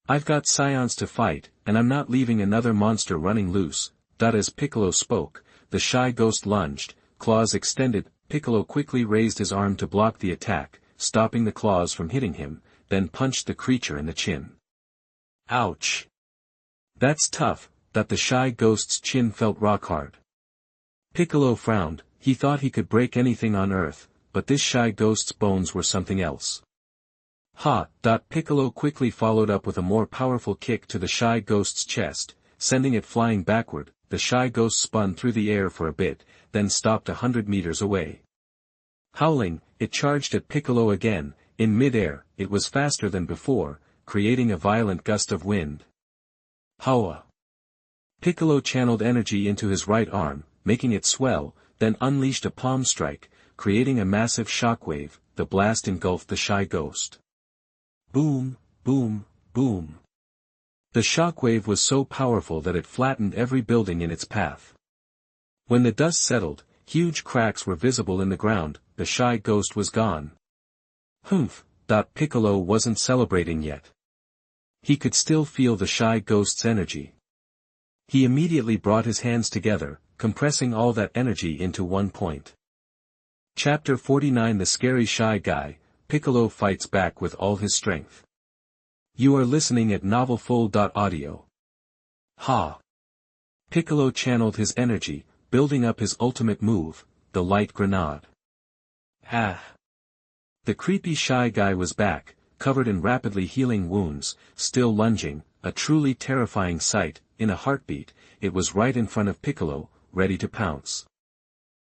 I've got scions to fight, and I'm not leaving another monster running loose. As Piccolo spoke, the shy ghost lunged, claws extended. Piccolo quickly raised his arm to block the attack, stopping the claws from hitting him, then punched the creature in the chin. Ouch! That's tough. The shy ghost's chin felt rock hard. Piccolo frowned. He thought he could break anything on Earth, but this shy ghost's bones were something else. Ha! Piccolo quickly followed up with a more powerful kick to the shy ghost's chest, sending it flying backward. The shy ghost spun through the air for a bit, then stopped 100 meters away. Howling, it charged at Piccolo again. In mid-air, it was faster than before, creating a violent gust of wind. Howa! Piccolo channeled energy into his right arm, making it swell, then unleashed a palm strike, creating a massive shockwave. The blast engulfed the shy ghost. Boom, boom, boom. The shockwave was so powerful that it flattened every building in its path. When the dust settled, huge cracks were visible in the ground. The shy ghost was gone. Humph! Piccolo wasn't celebrating yet. He could still feel the shy ghost's energy. He immediately brought his hands together, compressing all that energy into one point. Chapter 49 The Scary Shy Guy. Piccolo fights back with all his strength. You are listening at novelfull.audio. Ha! Piccolo channeled his energy, building up his ultimate move, the light grenade. Ah! The creepy shy guy was back, covered in rapidly healing wounds, still lunging, a truly terrifying sight. In a heartbeat, it was right in front of Piccolo, ready to pounce.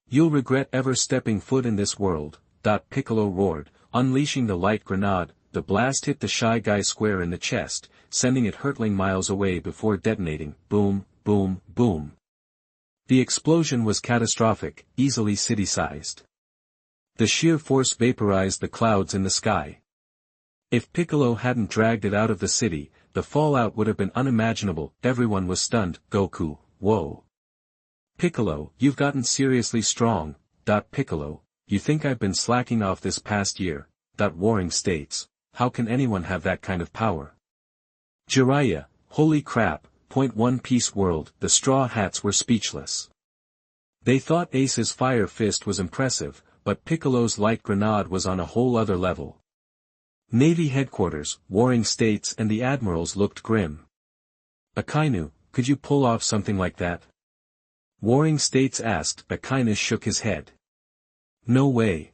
"You'll regret ever stepping foot in this world," Piccolo roared, unleashing the light grenade. The blast hit the shy guy square in the chest, sending it hurtling miles away before detonating. Boom, boom, boom. The explosion was catastrophic, easily city-sized. The sheer force vaporized the clouds in the sky. If Piccolo hadn't dragged it out of the city, the fallout would have been unimaginable. Everyone was stunned. "Goku, whoa. Piccolo, you've gotten seriously strong." Piccolo, you think I've been slacking off this past year? Warring states, how can anyone have that kind of power? Jiraiya, holy crap. One Piece world. The Straw Hats were speechless. They thought Ace's fire fist was impressive, but Piccolo's light grenade was on a whole other level. Navy headquarters, warring states and the admirals looked grim. "Akainu, could you pull off something like that?" Warring states asked. Akainu shook his head. "No way.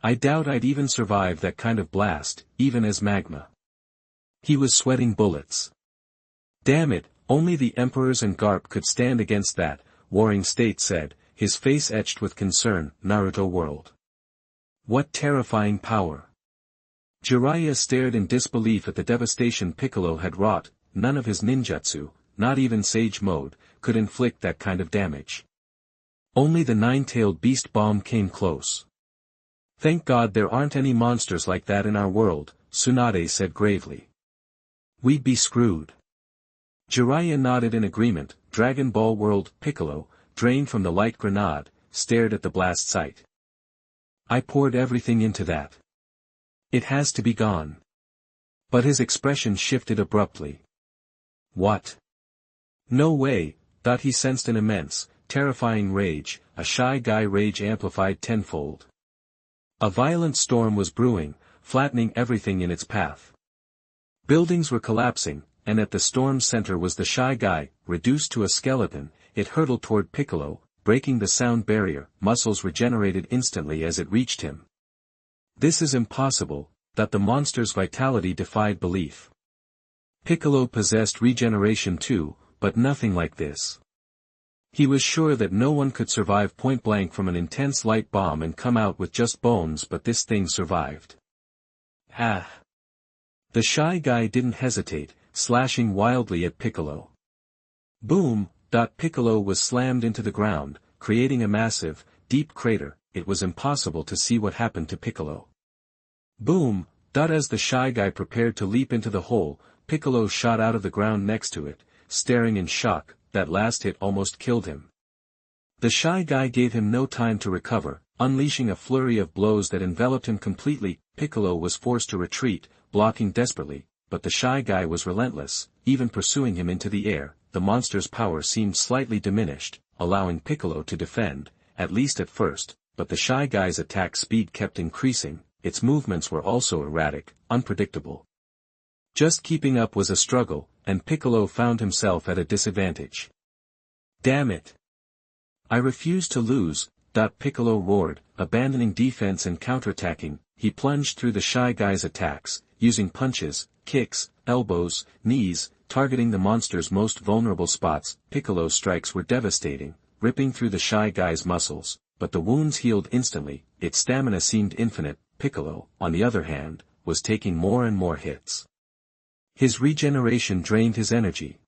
I doubt I'd even survive that kind of blast, even as magma." He was sweating bullets. "Damn it, only the emperors and Garp could stand against that," Warring State said, his face etched with concern. "Naruto world. What terrifying power." Jiraiya stared in disbelief at the devastation Piccolo had wrought. None of his ninjutsu, not even Sage Mode, could inflict that kind of damage. Only the nine-tailed beast bomb came close. "Thank God there aren't any monsters like that in our world," Tsunade said gravely. "We'd be screwed." Jiraiya nodded in agreement. Dragon Ball World. Piccolo, drained from the light grenade, stared at the blast site. "I poured everything into that. It has to be gone." But his expression shifted abruptly. "What? No way." He sensed an immense, terrifying rage, a shy guy rage amplified tenfold. A violent storm was brewing, flattening everything in its path. Buildings were collapsing, and at the storm's center was the shy guy, reduced to a skeleton. It hurtled toward Piccolo, breaking the sound barrier. Muscles regenerated instantly as it reached him. "This is impossible." The monster's vitality defied belief. Piccolo possessed regeneration too, but nothing like this. He was sure that no one could survive point-blank from an intense light bomb and come out with just bones, but this thing survived. Ah! The shy guy didn't hesitate, slashing wildly at Piccolo. Boom! Piccolo was slammed into the ground, creating a massive, deep crater. It was impossible to see what happened to Piccolo. Boom! As the shy guy prepared to leap into the hole, Piccolo shot out of the ground next to it, staring in shock. That last hit almost killed him. The shy guy gave him no time to recover, unleashing a flurry of blows that enveloped him completely. Piccolo was forced to retreat, blocking desperately, but the shy guy was relentless, even pursuing him into the air. The monster's power seemed slightly diminished, allowing Piccolo to defend, at least at first, but the shy guy's attack speed kept increasing. Its movements were also erratic, unpredictable. Just keeping up was a struggle, and Piccolo found himself at a disadvantage. "Damn it! I refuse to lose." Piccolo roared, abandoning defense and counterattacking. He plunged through the shy guy's attacks, using punches, kicks, elbows, knees, targeting the monster's most vulnerable spots. Piccolo's strikes were devastating, ripping through the shy guy's muscles, but the wounds healed instantly. Its stamina seemed infinite. Piccolo, on the other hand, was taking more and more hits. His regeneration drained his energy.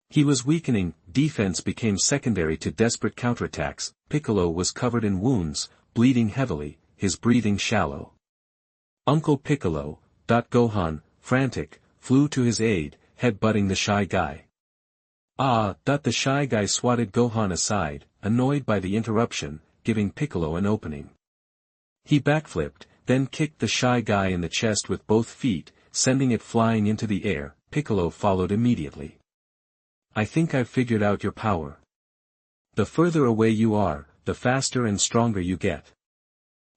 He was weakening. Defense became secondary to desperate counterattacks. Piccolo was covered in wounds, bleeding heavily, his breathing shallow. Uncle Piccolo, Gohan, frantic, flew to his aid, head-butting the shy guy. The shy guy swatted Gohan aside, annoyed by the interruption, giving Piccolo an opening. He backflipped, then kicked the shy guy in the chest with both feet, sending it flying into the air. Piccolo followed immediately. "I think I've figured out your power. The further away you are, the faster and stronger you get.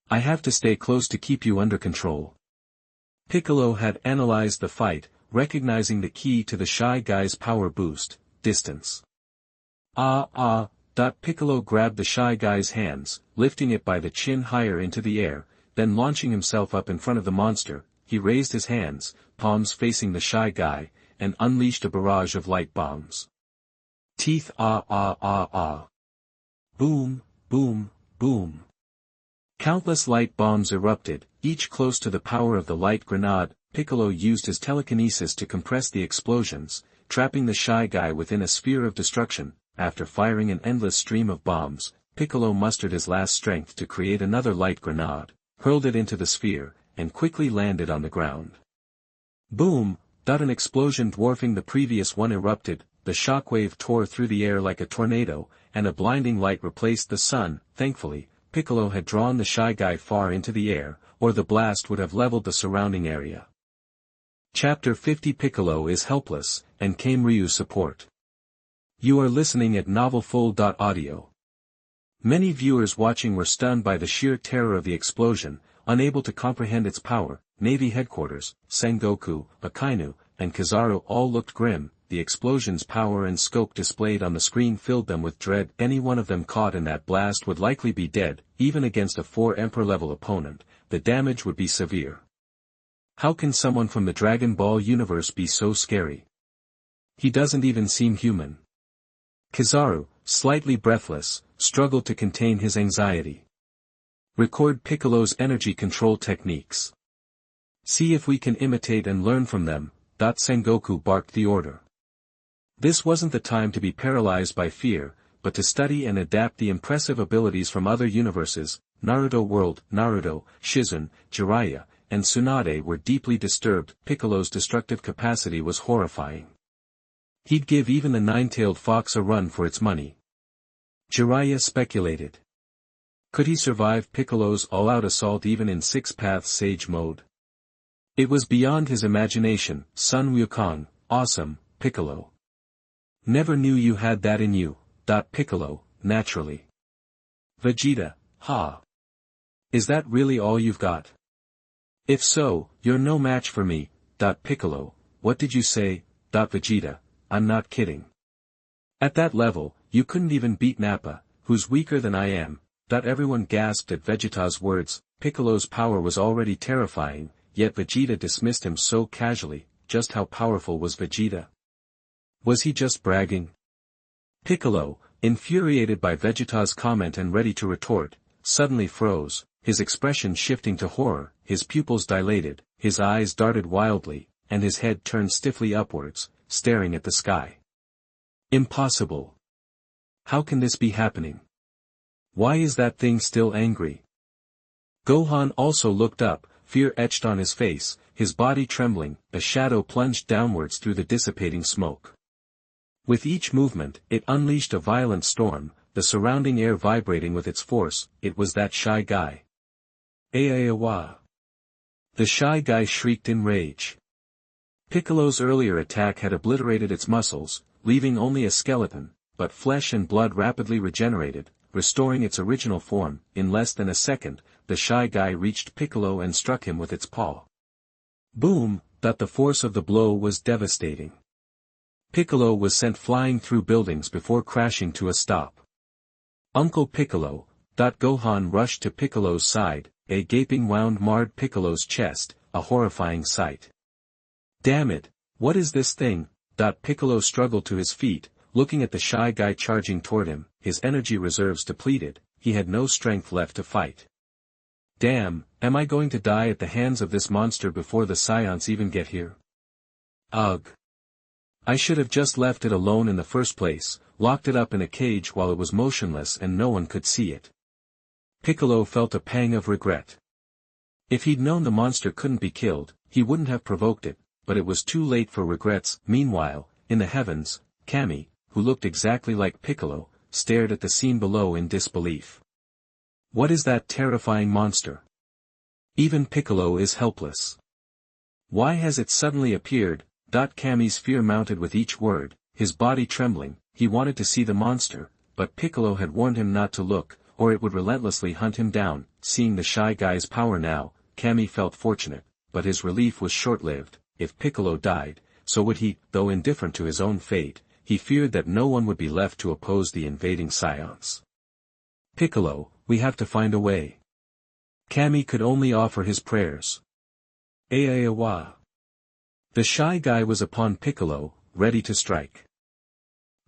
I have to stay close to keep you under control." Piccolo had analyzed the fight, recognizing the key to the shy guy's power boost: distance. Ah ah. Piccolo grabbed the Shy Guy's hands, lifting it by the chin higher into the air, then launching himself up in front of the monster, he raised his hands, palms facing the Shy Guy, and unleashed a barrage of light bombs. Teeth ah ah ah ah. Boom, boom, boom. Countless light bombs erupted, each close to the power of the light grenade. Piccolo used his telekinesis to compress the explosions, trapping the Shy Guy within a sphere of destruction. After firing an endless stream of bombs, Piccolo mustered his last strength to create another light grenade, hurled it into the sphere, and quickly landed on the ground. Boom! An explosion dwarfing the previous one erupted, the shockwave tore through the air like a tornado, and a blinding light replaced the sun. Thankfully, Piccolo had drawn the Shy Guy far into the air, or the blast would have leveled the surrounding area. Chapter 50 Piccolo is helpless, and Kame-ryu support. You are listening at novelfull.audio. Many viewers watching were stunned by the sheer terror of the explosion, unable to comprehend its power. Navy headquarters, Sengoku, Akainu, and Kizaru all looked grim. The explosion's power and scope displayed on the screen filled them with dread. Any one of them caught in that blast would likely be dead. Even against a 4 Emperor-level opponent, the damage would be severe. How can someone from the Dragon Ball universe be so scary? He doesn't even seem human. Kizaru, slightly breathless, struggled to contain his anxiety. Record Piccolo's energy control techniques. See if we can imitate and learn from them. Sengoku barked the order. This wasn't the time to be paralyzed by fear, but to study and adapt the impressive abilities from other universes. Naruto World, Naruto, Shizun, Jiraiya, and Tsunade were deeply disturbed. Piccolo's destructive capacity was horrifying. He'd give even the nine-tailed fox a run for its money. Jiraiya speculated. Could he survive Piccolo's all-out assault even in Six-Path Sage mode? It was beyond his imagination. Sun Wukong, awesome, Piccolo. Never knew you had that in you. Piccolo, naturally. Vegeta, ha. Is that really all you've got? If so, you're no match for me. Piccolo, what did you say? Vegeta, I'm not kidding. At that level, you couldn't even beat Nappa, who's weaker than I am. Everyone gasped at Vegeta's words. Piccolo's power was already terrifying, yet Vegeta dismissed him so casually. Just how powerful was Vegeta? Was he just bragging? Piccolo, infuriated by Vegeta's comment and ready to retort, suddenly froze, his expression shifting to horror, his pupils dilated, his eyes darted wildly, and his head turned stiffly upwards, staring at the sky. Impossible. How can this be happening? Why is that thing still angry? Gohan also looked up, fear etched on his face, his body trembling. A shadow plunged downwards through the dissipating smoke. With each movement, it unleashed a violent storm, the surrounding air vibrating with its force. It was that Shy Guy. Aawa. The Shy Guy shrieked in rage. Piccolo's earlier attack had obliterated its muscles, leaving only a skeleton, but flesh and blood rapidly regenerated, restoring its original form. In less than a second, the Shy Guy reached Piccolo and struck him with its paw. Boom! The force of the blow was devastating. Piccolo was sent flying through buildings before crashing to a stop. Uncle Piccolo! Gohan rushed to Piccolo's side, a gaping wound marred Piccolo's chest, a horrifying sight. Damn it, what is this thing? Piccolo struggled to his feet, looking at the Shy Guy charging toward him, his energy reserves depleted, he had no strength left to fight. Damn, am I going to die at the hands of this monster before the Saiyans even get here? Ugh. I should have just left it alone in the first place, locked it up in a cage while it was motionless and no one could see it. Piccolo felt a pang of regret. If he'd known the monster couldn't be killed, he wouldn't have provoked it, but it was too late for regrets. Meanwhile, in the heavens, Kame, who looked exactly like Piccolo, stared at the scene below in disbelief. What is that terrifying monster? Even Piccolo is helpless. Why has it suddenly appeared? Kame's fear mounted with each word, his body trembling. He wanted to see the monster, but Piccolo had warned him not to look, or it would relentlessly hunt him down. Seeing the Shy Guy's power now, Kame felt fortunate, but his relief was short-lived. If Piccolo died, so would he. Though indifferent to his own fate, he feared that no one would be left to oppose the invading scions. Piccolo, we have to find a way. Kame could only offer his prayers. Aawa. The shy guy was upon Piccolo, ready to strike.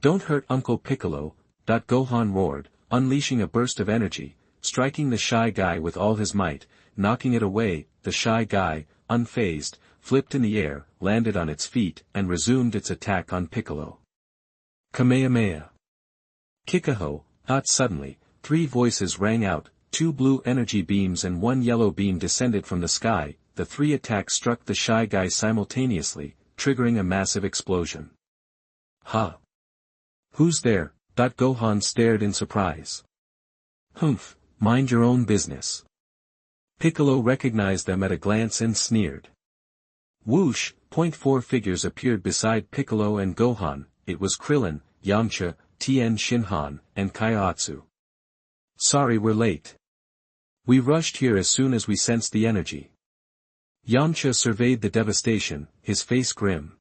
Don't hurt Uncle Piccolo, Gohan roared, unleashing a burst of energy, striking the shy guy with all his might, knocking it away. The shy guy, unfazed, flipped in the air, landed on its feet, and resumed its attack on Piccolo. Kamehameha. Kikaho. Suddenly, 3 voices rang out, 2 blue energy beams and 1 yellow beam descended from the sky. The 3 attacks struck the shy guy simultaneously, triggering a massive explosion. Huh? Who's there? Gohan stared in surprise. Humph, mind your own business. Piccolo recognized them at a glance and sneered. Whoosh, 4 figures appeared beside Piccolo and Gohan. It was Krillin, Yamcha, Tien Shinhan, and Kaiatsu. Sorry we're late. We rushed here as soon as we sensed the energy. Yamcha surveyed the devastation, his face grim.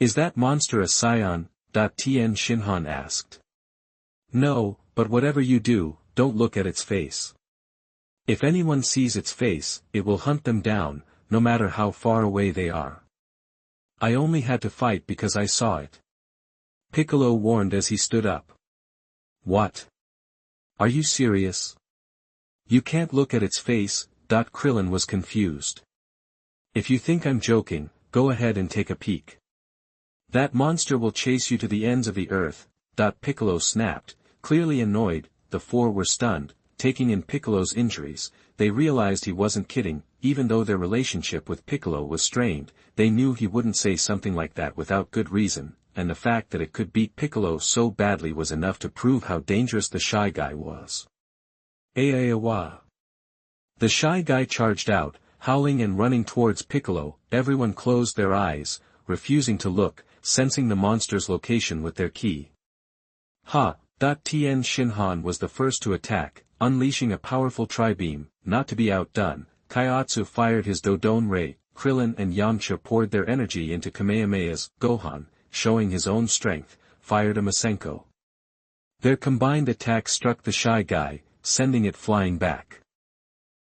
Is that monster a scion? Tien Shinhan asked. No, but whatever you do, don't look at its face. If anyone sees its face, it will hunt them down, no matter how far away they are. I only had to fight because I saw it. Piccolo warned as he stood up. What? Are you serious? You can't look at its face. Krillin was confused. If you think I'm joking, go ahead and take a peek. That monster will chase you to the ends of the earth. Piccolo snapped, clearly annoyed. The 4 were stunned, taking in Piccolo's injuries. They realized he wasn't kidding. Even though their relationship with Piccolo was strained, they knew he wouldn't say something like that without good reason, and the fact that it could beat Piccolo so badly was enough to prove how dangerous the shy guy was. Aawa. The shy guy charged out, howling and running towards Piccolo. Everyone closed their eyes, refusing to look, sensing the monster's location with their ki. Ha! Tien Shinhan was the first to attack, unleashing a powerful tri-beam. Not to be outdone, Kaiatsu fired his Dodon Ray. Krillin and Yamcha poured their energy into Kamehameha's. Gohan, showing his own strength, fired a Masenko. Their combined attack struck the shy guy, sending it flying back.